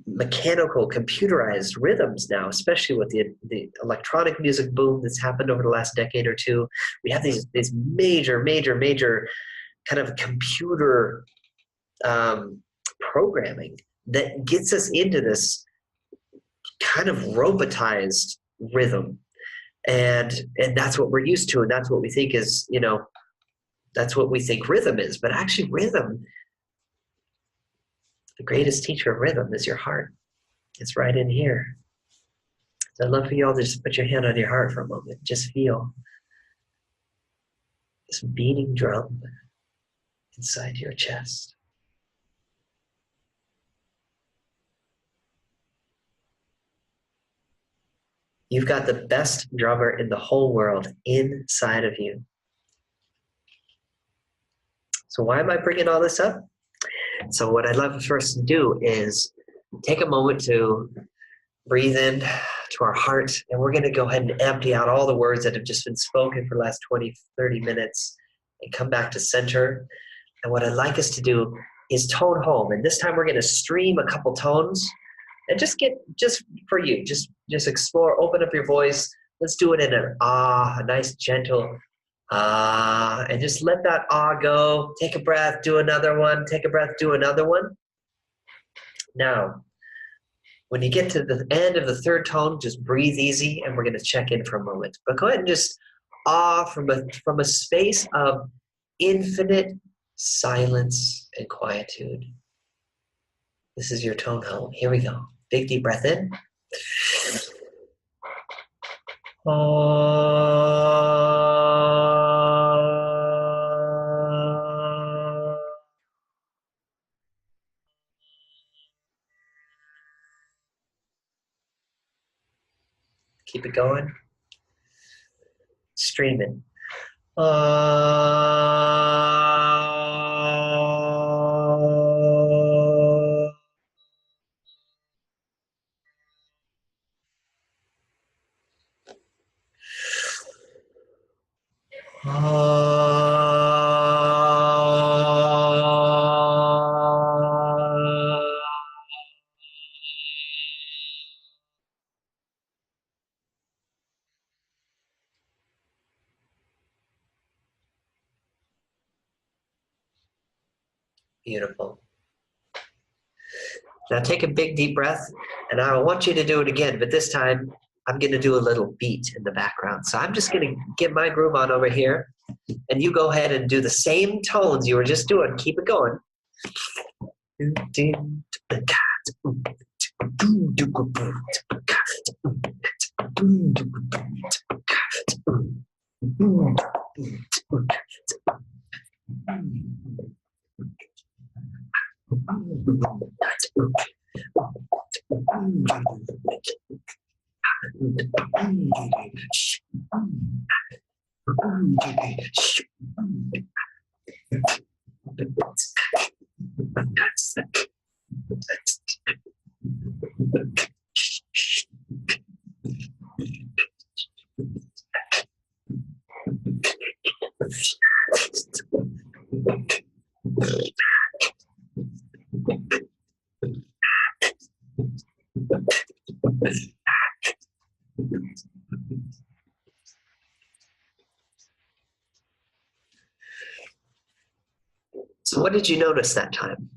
mechanical, computerized rhythms now, especially with the electronic music boom that's happened over the last decade or two. We have these major kind of computer programming that gets us into this kind of robotized rhythm. And that's what we're used to, and that's what we think is, that's what we think rhythm is. But actually rhythm, the greatest teacher of rhythm is your heart. It's right in here. So I'd love for you all to just put your hand on your heart for a moment. Just feel this beating drum inside your chest. You've got the best drummer in the whole world inside of you. So why am I bringing all this up? So what I'd love for us to do is take a moment to breathe in to our heart, and we're going to go ahead and empty out all the words that have just been spoken for the last 20, 30 minutes and come back to center. And what I'd like us to do is tone home. And this time we're going to stream a couple tones and just for you, just explore, open up your voice. Let's do it in an ah, a nice gentle ah, and just let that ah go. Take a breath, do another one. Take a breath, do another one. Now, when you get to the end of the third tone, just breathe easy, and we're going to check in for a moment. But go ahead and just ah from a space of infinite silence and quietude. This is your tone home. Here we go. Big deep breath in. Keep it going. Streaming. Beautiful. Now take a big deep breath, and I want you to do it again, but this time I'm going to do a little beat in the background. So I'm just going to get my groove on over here, and you go ahead and do the same tones you were just doing. Keep it going. So what did you notice that time?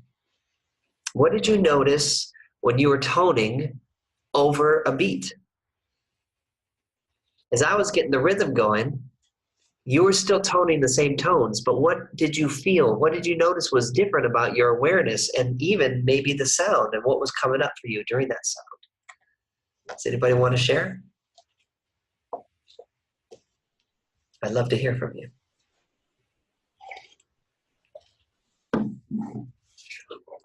What did you notice when you were toning over a beat? As I was getting the rhythm going, you were still toning the same tones, but what did you feel? What did you notice was different about your awareness and even maybe the sound and what was coming up for you during that sound? Does anybody want to share? I'd love to hear from you.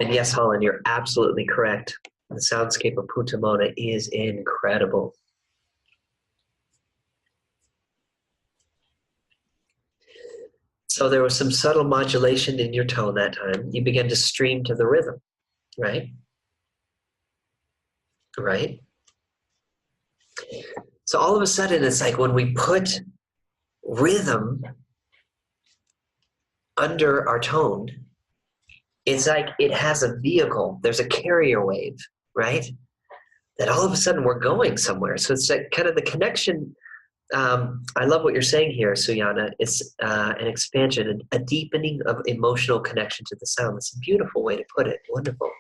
And yes, Holland, you're absolutely correct. The soundscape of Putamona is incredible. So there was some subtle modulation in your tone that time. You began to stream to the rhythm, right? Right? So all of a sudden, it's like when we put rhythm under our tone, it's like it has a vehicle. There's a carrier wave, right? That all of a sudden we're going somewhere. So it's like kind of the connection. I love what you're saying here, Suyana. It's an expansion, a deepening of emotional connection to the sound. That's a beautiful way to put it. Wonderful.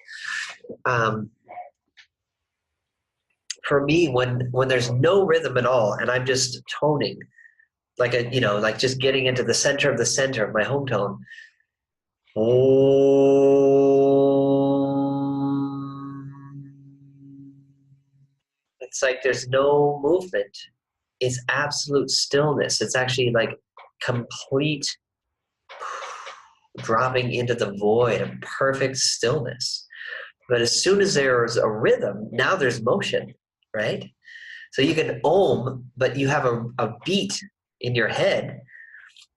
For me, when there's no rhythm at all, and I'm just toning, like like just getting into the center of my home tone. It's like there's no movement. It's absolute stillness. It's actually like complete dropping into the void of perfect stillness. But as soon as there's a rhythm, now there's motion, right? So you can ohm, but you have a beat in your head.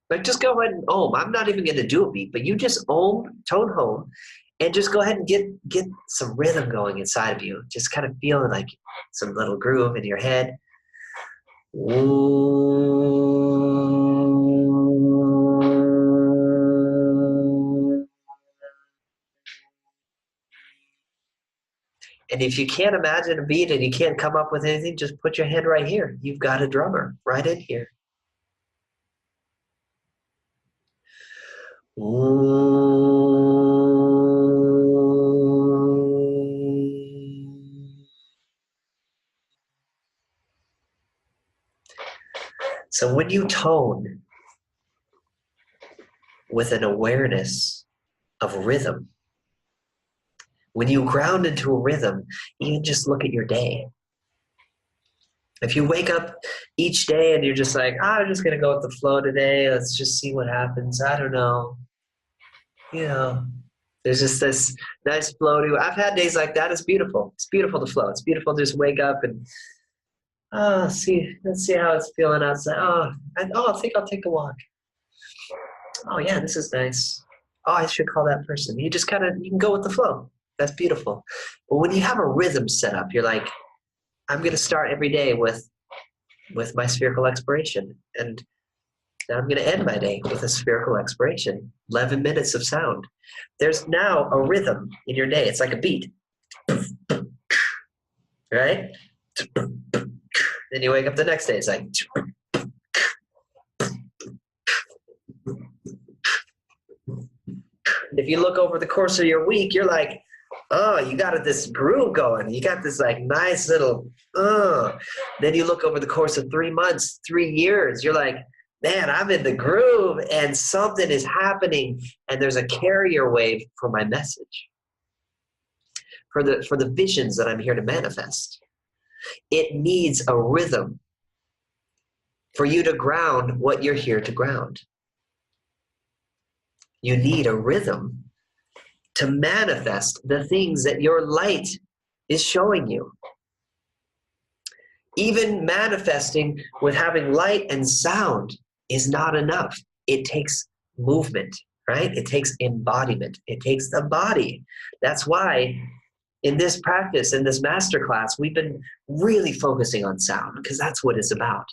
But just go ahead and ohm. I'm not even going to do a beat, but you just ohm, tone home, and just go ahead and get some rhythm going inside of you. Just kind of feeling like some little groove in your head. And if you can't imagine a beat and you can't come up with anything, just put your hand right here. You've got a drummer right in here. So when you tone with an awareness of rhythm, when you ground into a rhythm, even just look at your day. If you wake up each day and you're just like, I'm just going to go with the flow today. Let's just see what happens. I don't know. There's just this nice flow to it. I've had days like that. It's beautiful. It's beautiful to flow. It's beautiful to just wake up and, let's see how it's feeling outside. I think I'll take a walk. Oh, yeah, this is nice. Oh, I should call that person. You just you can go with the flow. That's beautiful. But when you have a rhythm set up, you're like, I'm going to start every day with my spherical expiration. And I'm going to end my day with a spherical expiration. 11 minutes of sound. There's now a rhythm in your day. It's like a beat. Right? Then you wake up the next day. It's like... If you look over the course of your week, you're like, oh, you got this groove going. You got this like nice little, Then you look over the course of 3 months, 3 years, you're like, man, I'm in the groove and something is happening. And there's a carrier wave for my message, for the visions that I'm here to manifest. It needs a rhythm for you to ground what you're here to ground. You need a rhythm to manifest the things that your light is showing you. Even manifesting with having light and sound is not enough. It takes movement, right? It takes embodiment. It takes the body. That's why in this practice, in this masterclass, we've been really focusing on sound because that's what it's about.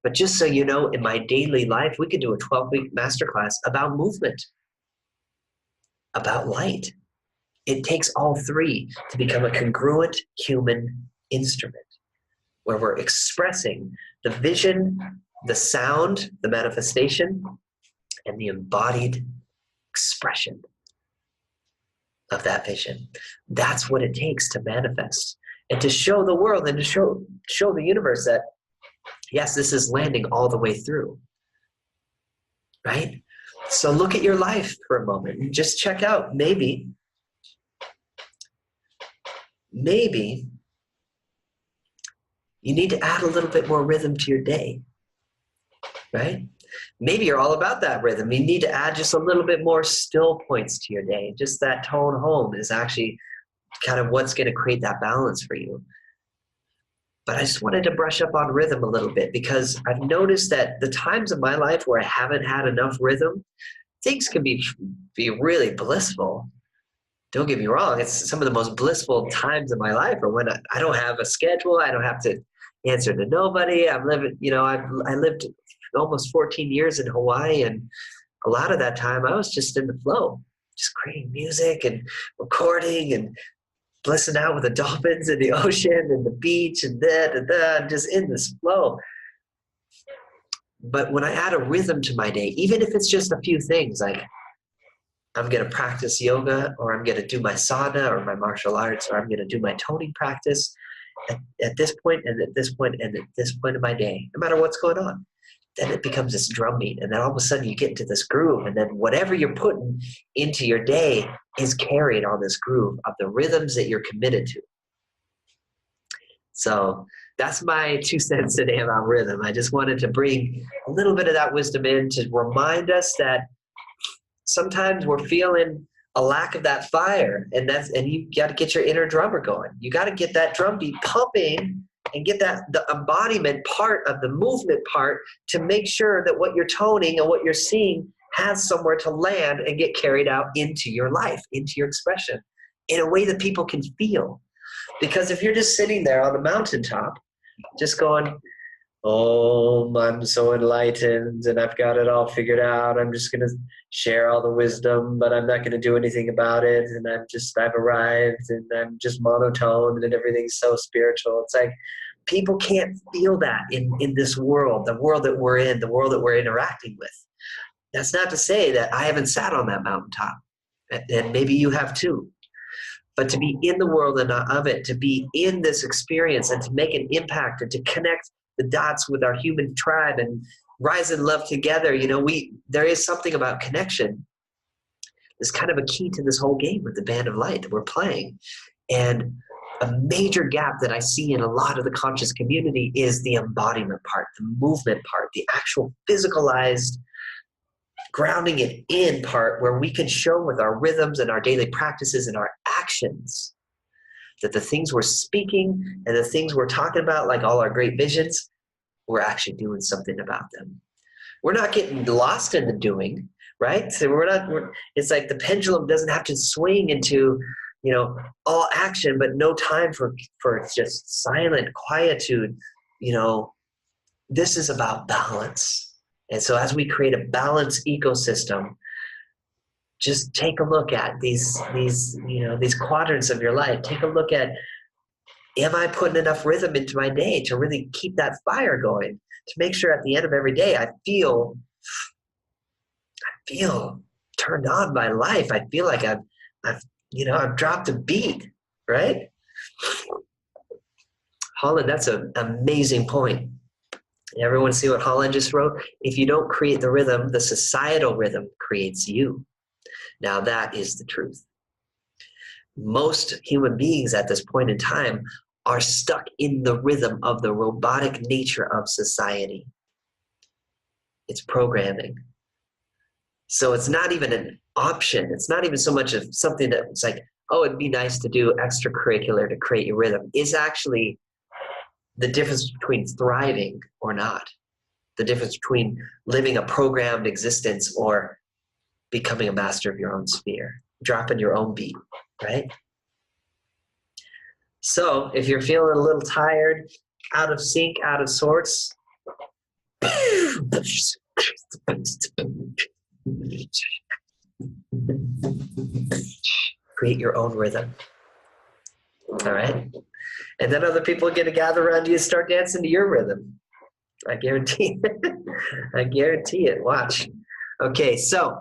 But just so you know, in my daily life, we could do a 12-week masterclass about movement, about light. It takes all three to become a congruent human instrument where we're expressing the vision, the sound, the manifestation, and the embodied expression of that vision. That's what it takes to manifest and to show the world and to show the universe that, yes, this is landing all the way through, right? So look at your life for a moment and just check out, maybe you need to add a little bit more rhythm to your day, right? Maybe you're all about that rhythm. You need to add just a little bit more still points to your day. Just that tone home is actually kind of what's going to create that balance for you. But I just wanted to brush up on rhythm a little bit because I've noticed that the times of my life where I haven't had enough rhythm, things can be really blissful. Don't get me wrong. It's some of the most blissful times of my life are when I don't have a schedule. I don't have to answer to nobody. I'm living, I lived almost 14 years in Hawaii, and a lot of that time I was just in the flow, just creating music and recording and blissing out with the dolphins and the ocean and the beach and just in this flow. But when I add a rhythm to my day, even if it's just a few things, like I'm going to practice yoga, or I'm going to do my sadhana or my martial arts, or I'm going to do my toning practice at this point and at this point and at this point of my day, no matter what's going on, then it becomes this drum beat. And then all of a sudden you get into this groove, and then whatever you're putting into your day is carried on this groove of the rhythms that you're committed to. So that's my 2 cents today about rhythm. I just wanted to bring a little bit of that wisdom in to remind us that sometimes we're feeling a lack of that fire, and you got to get your inner drummer going. You got to get that drum beat pumping and get the embodiment part of the movement part to make sure that what you're toning and what you're seeing has somewhere to land and get carried out into your life, into your expression, in a way that people can feel. Because if you're just sitting there on the mountaintop, just going, oh, I'm so enlightened and I've got it all figured out. I'm just going to share all the wisdom, but I'm not going to do anything about it. And I've arrived and I'm just monotone and everything's so spiritual. It's like people can't feel that in this world, the world that we're in, the world that we're interacting with. That's not to say that I haven't sat on that mountaintop, and maybe you have too. But to be in the world and not of it, to be in this experience and to make an impact and to connect the dots with our human tribe and rise in love together. There is something about connection. There's kind of a key to this whole game with the Band of Light that we're playing. And a major gap that I see in a lot of the conscious community is the embodiment part, the movement part, the actual physicalized grounding it in part where we can show with our rhythms and our daily practices and our actions that the things we're speaking and the things we're talking about, like all our great visions, we're actually doing something about them. We're not getting lost in the doing, right? So it's like the pendulum doesn't have to swing into, all action, but no time for just silent quietude. This is about balance. And so as we create a balanced ecosystem, just take a look at these quadrants of your life. Take a look at, am I putting enough rhythm into my day to really keep that fire going? To make sure at the end of every day I feel turned on by life. I feel like I've dropped a beat, right? Holland, that's an amazing point. Everyone see what Holland just wrote? If you don't create the rhythm, the societal rhythm creates you. Now that is the truth. Most human beings at this point in time are stuck in the rhythm of the robotic nature of society. It's programming. So it's not even an option. It's not even so much of something that it's like, oh, it'd be nice to do extracurricular to create your rhythm. It's actually the difference between thriving or not, the difference between living a programmed existence or becoming a master of your own sphere, dropping your own beat, right? So if you're feeling a little tired, out of sync, out of sorts, create your own rhythm. All right? And then other people are going to gather around you and start dancing to your rhythm. I guarantee it. I guarantee it. Watch. Okay, so,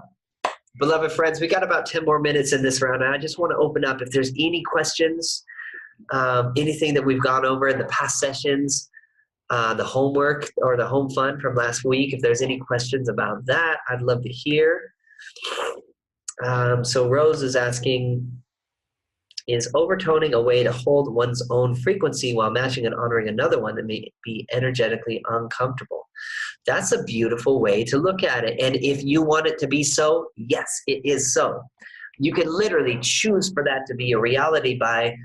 beloved friends, we got about 10 more minutes in this round. And I just want to open up if there's any questions, anything that we've gone over in the past sessions, the homework or the home fun from last week. If there's any questions about that, I'd love to hear. So Rose is asking, is overtoning a way to hold one's own frequency while matching and honoring another one that may be energetically uncomfortable? That's a beautiful way to look at it. And if you want it to be so, yes, it is so. You can literally choose for that to be a reality by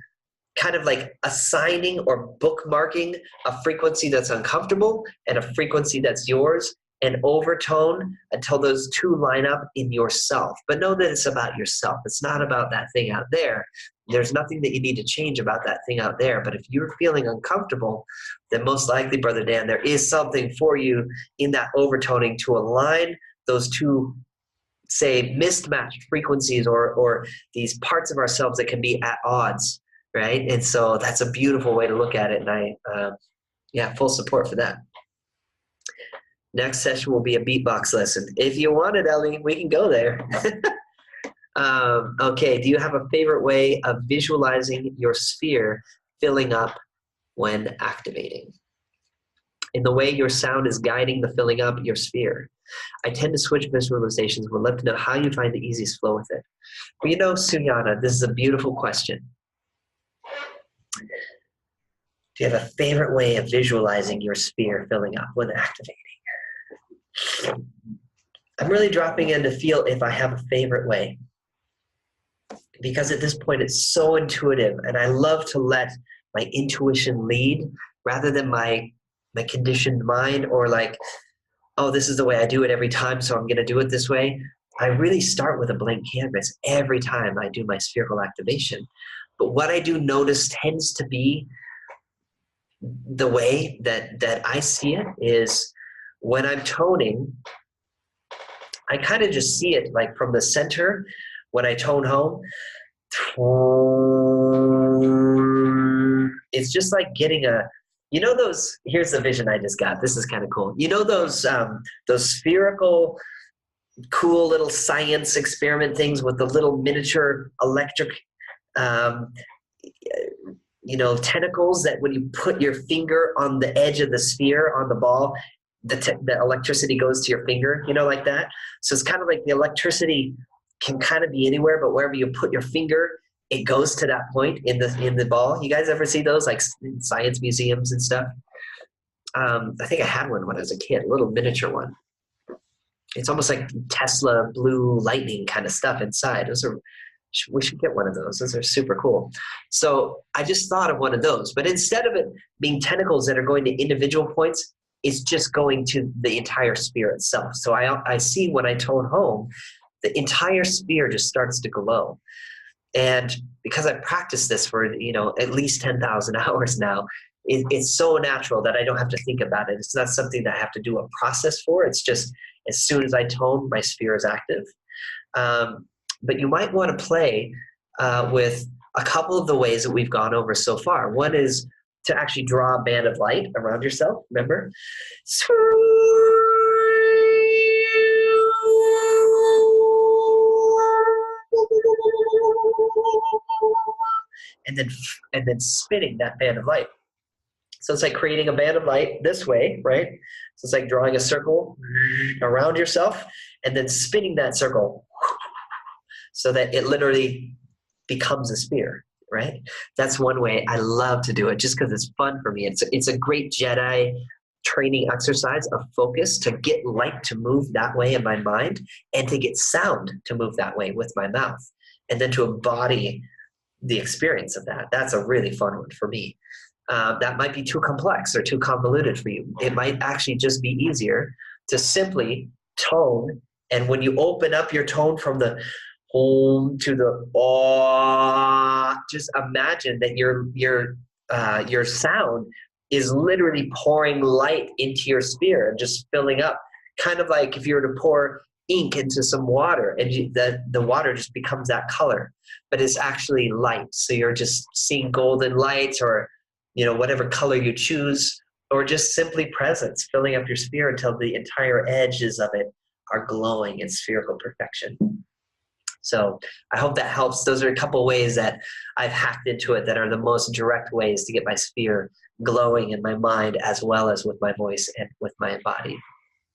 kind of like assigning or bookmarking a frequency that's uncomfortable and a frequency that's yours, and overtone until those two line up in yourself. But know that it's about yourself. It's not about that thing out there. There's nothing that you need to change about that thing out there. But if you're feeling uncomfortable, then most likely, Brother Dan, there is something for you in that overtoning to align those two, say, mismatched frequencies or these parts of ourselves that can be at odds, right? And so that's a beautiful way to look at it. And I, full support for that. Next session will be a beatbox lesson. If you want it, Ellie, we can go there. Okay, do you have a favorite way of visualizing your sphere filling up when activating? In the way your sound is guiding the filling up your sphere. I tend to switch visualizations. Would love to know how you find the easiest flow with it. Well, you know, Sunyana, this is a beautiful question. Do you have a favorite way of visualizing your sphere filling up when activating? I'm really dropping in to feel if I have a favorite way, because at this point it's so intuitive, and I love to let my intuition lead rather than my conditioned mind, or like, oh, this is the way I do it every time, so I'm going to do it this way. I really start with a blank canvas every time I do my spherical activation. But what I do notice tends to be the way that I see it is when I'm toning, I kind of just see it like from the center when I tone home. It's just like getting a, you know, those, here's the vision I just got. This is kind of cool. You know those spherical, cool little science experiment things with the little miniature electric, tentacles that when you put your finger on the edge of the sphere on the ball, the electricity goes to your finger, like that. So it's kind of like the electricity can kind of be anywhere, but wherever you put your finger, it goes to that point in the ball. You guys ever see those like in science museums and stuff? I think I had one when I was a kid, a little miniature one. It's almost like Tesla blue lightning kind of stuff inside. We should get one of those. Those are super cool. So I just thought of one of those, but instead of it being tentacles that are going to individual points, it's just going to the entire sphere itself. So I see when I tone home, the entire sphere just starts to glow. And because I practiced this for, at least 10,000 hours now, it's so natural that I don't have to think about it. It's not something that I have to do a process for. It's just as soon as I tone, my sphere is active. But you might want to play with a couple of the ways that we've gone over so far. One is to actually draw a band of light around yourself, remember? And then spinning that band of light. So it's like creating a band of light this way, right? So it's like drawing a circle around yourself and then spinning that circle so that it literally becomes a sphere, right? That's one way I love to do it just because it's fun for me. It's a great Jedi training exercise of focus to get light to move that way in my mind and to get sound to move that way with my mouth, and then to embody the experience of that. That's a really fun one for me. that might be too complex or too convoluted for you. It might actually just be easier to simply tone. And when you open up your tone from the home to the ah, just imagine that your sound is literally pouring light into your sphere and just filling up. Kind of like if you were to pour ink into some water and the water just becomes that color, but it's actually light. So you're just seeing golden light, or whatever color you choose, or just simply presence, filling up your sphere until the entire edges of it are glowing in spherical perfection. So I hope that helps. Those are a couple ways that I've hacked into it that are the most direct ways to get my sphere glowing in my mind, as well as with my voice and with my embodied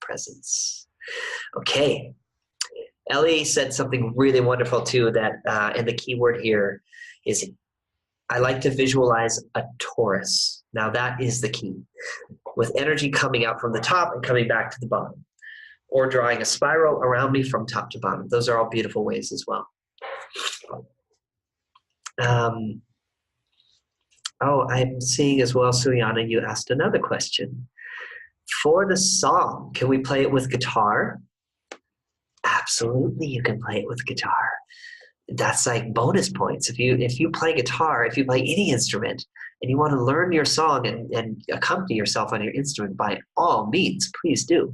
presence. Okay. Ellie said something really wonderful too, that, and the key word here is, I like to visualize a torus. Now that is the key, with energy coming out from the top and coming back to the bottom, or drawing a spiral around me from top to bottom. Those are all beautiful ways as well. I'm seeing as well, Suyana, you asked another question. For the song, can we play it with guitar? Absolutely, you can play it with guitar. That's like bonus points. If you play guitar, if you play any instrument, and you want to learn your song and accompany yourself on your instrument, by all means, please do.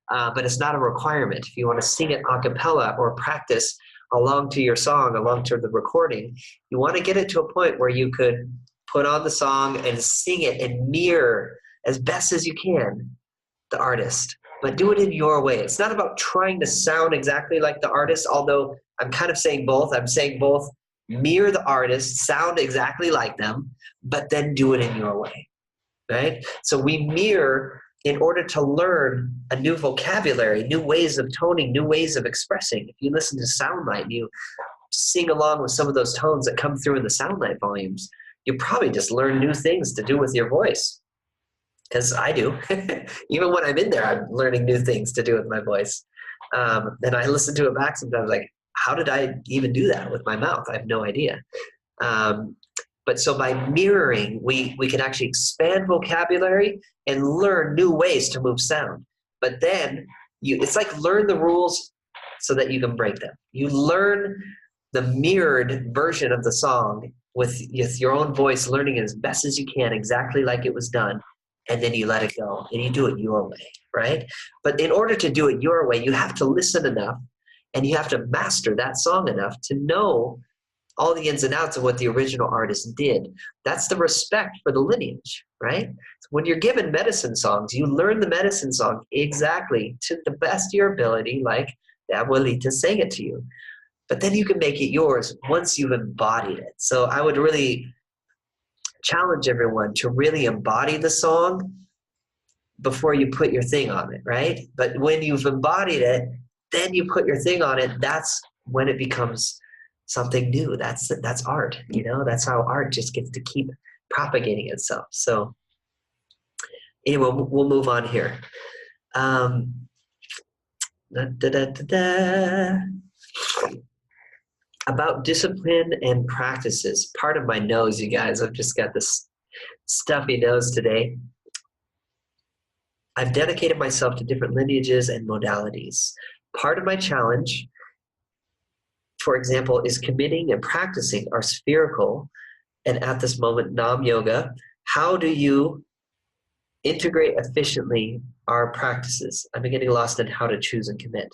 But it's not a requirement. If you want to sing it a cappella or practice along to your song, along to the recording, you want to get it to a point where you could put on the song and sing it and mirror as best as you can the artist, but do it in your way. It's not about trying to sound exactly like the artist, although I'm kind of saying both. I'm saying both mirror the artist, sound exactly like them, but then do it in your way, right? So we mirror in order to learn a new vocabulary, new ways of toning, new ways of expressing. If you listen to Soundlight and you sing along with some of those tones that come through in the Soundlight volumes, you probably just learn new things to do with your voice. Because I do. Even when I'm in there, I'm learning new things to do with my voice. And I listen to it back sometimes like, how did I even do that with my mouth? I have no idea. But so by mirroring, we can actually expand vocabulary and learn new ways to move sound. But then it's like learn the rules so that you can break them. You learn the mirrored version of the song with your own voice, learning it as best as you can, exactly like it was done. And then you let it go and you do it your way, right? But in order to do it your way, you have to listen enough and you have to master that song enough to know all the ins and outs of what the original artist did. That's the respect for the lineage, right? When you're given medicine songs, you learn the medicine song exactly to the best of your ability, like the abuelita sang it to you. But then you can make it yours once you've embodied it. So I would really challenge everyone to really embody the song before you put your thing on it, right? But when you've embodied it, then you put your thing on it. That's when it becomes something new. That's art, that's how art just gets to keep propagating itself. So anyway, we'll move on here. About discipline and practices. Part of my nose, you guys, I've just got this stuffy nose today. I've dedicated myself to different lineages and modalities. Part of my challenge, for example, is committing and practicing our spherical and at this moment Nam Yoga. How do you integrate efficiently our practices? I'm getting lost in how to choose and commit.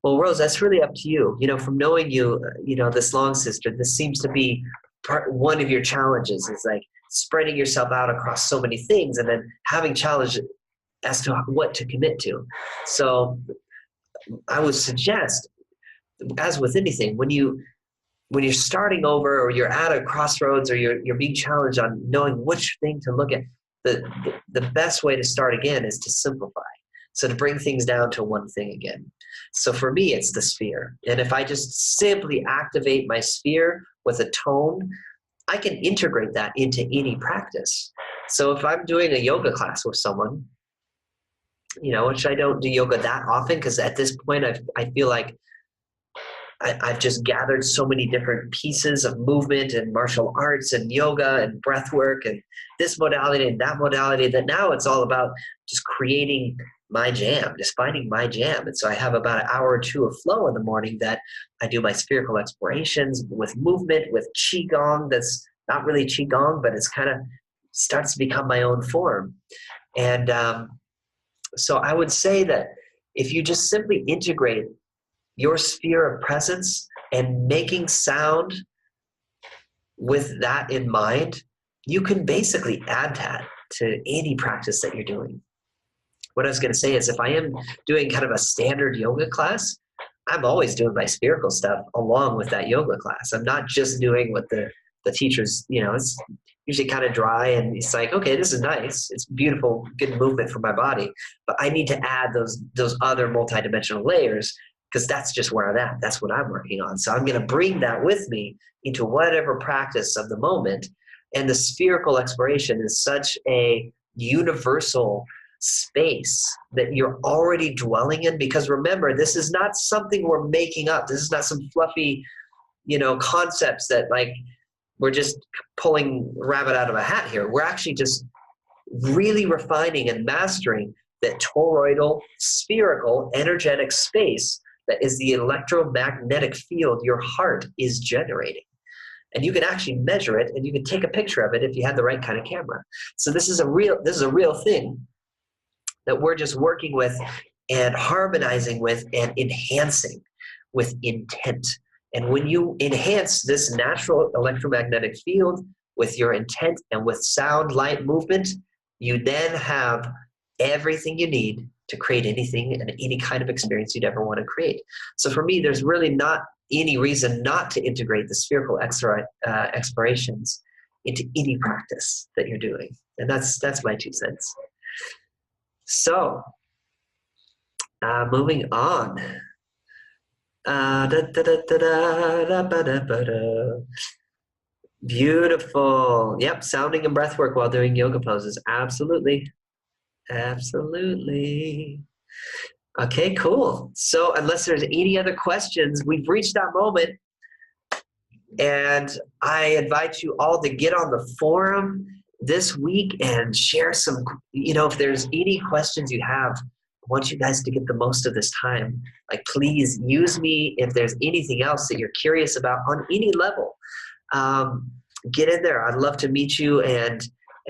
Well, Rose, that's really up to you. From knowing you, this long sister, this seems to be one of your challenges is like spreading yourself out across so many things and then having challenge as to what to commit to. So I would suggest, as with anything, when you're starting over or you're at a crossroads or you're being challenged on knowing which thing to look at, the best way to start again is to simplify. So to bring things down to one thing again. So for me, it's the sphere. And if I just simply activate my sphere with a tone, I can integrate that into any practice. So if I'm doing a yoga class with someone, which I don't do yoga that often because at this point I feel like I've just gathered so many different pieces of movement and martial arts and yoga and breath work and this modality and that modality that now it's all about just creating my jam, just finding my jam. And so I have about an hour or two of flow in the morning that I do my spherical explorations with movement, with qigong. That's not really qigong, but it's kind of starts to become my own form. And so I would say that if you just simply integrate your sphere of presence and making sound with that in mind, you can basically add that to any practice that you're doing. What I was going to say is if I am doing kind of a standard yoga class, I'm always doing my spherical stuff along with that yoga class. I'm not just doing what the teachers, it's usually kind of dry and it's like, okay, this is nice. It's beautiful, good movement for my body. But I need to add those other multidimensional layers because that's just where I'm at. That's what I'm working on. So I'm going to bring that with me into whatever practice of the moment. And the spherical exploration is such a universal space that you're already dwelling in, because remember, this is not something we're making up. This is not some fluffy, concepts that like we're just pulling rabbit out of a hat here. We're actually just really refining and mastering that toroidal, spherical, energetic space that is the electromagnetic field your heart is generating. And you can actually measure it and you can take a picture of it if you had the right kind of camera. So this is a real thing that we're just working with and harmonizing with and enhancing with intent. And when you enhance this natural electromagnetic field with your intent and with sound, light, movement, you then have everything you need to create anything and any kind of experience you'd ever want to create. So for me, there's really not any reason not to integrate the spherical explorations into any practice that you're doing. And that's my 2 cents. So, moving on. Beautiful. Yep, sounding and breath work while doing yoga poses. Absolutely. Absolutely. Okay, cool. So unless there's any other questions, we've reached that moment. And I invite you all to get on the forum this week and share some, if there's any questions you have, I want you guys to get the most of this time. Like, please use me if there's anything else that you're curious about on any level. Get in there. I'd love to meet you and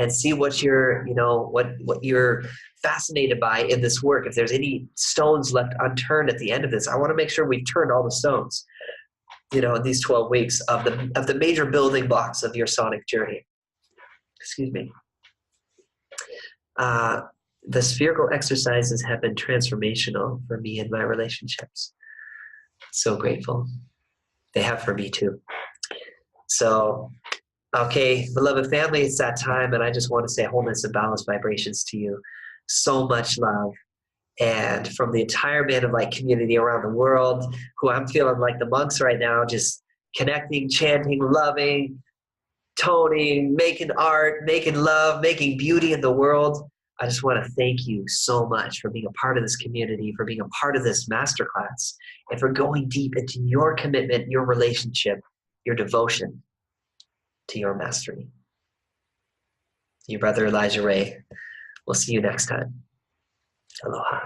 see what you're, what you're fascinated by in this work. If there's any stones left unturned at the end of this, I want to make sure we've turned all the stones, in these 12 weeks of the major building blocks of your sonic journey. Excuse me. The spherical exercises have been transformational for me in my relationships. So grateful. They have for me too. So, okay, beloved family, it's that time, and I just want to say wholeness and balanced vibrations to you. So much love. And from the entire Man of Light community around the world, who I'm feeling like the monks right now, just connecting, chanting, loving, toning, making art, making love, making beauty in the world. I just want to thank you so much for being a part of this community, for being a part of this masterclass, and for going deep into your commitment, your relationship, your devotion to your mastery. Your brother Elijah Ray. We'll see you next time. Aloha.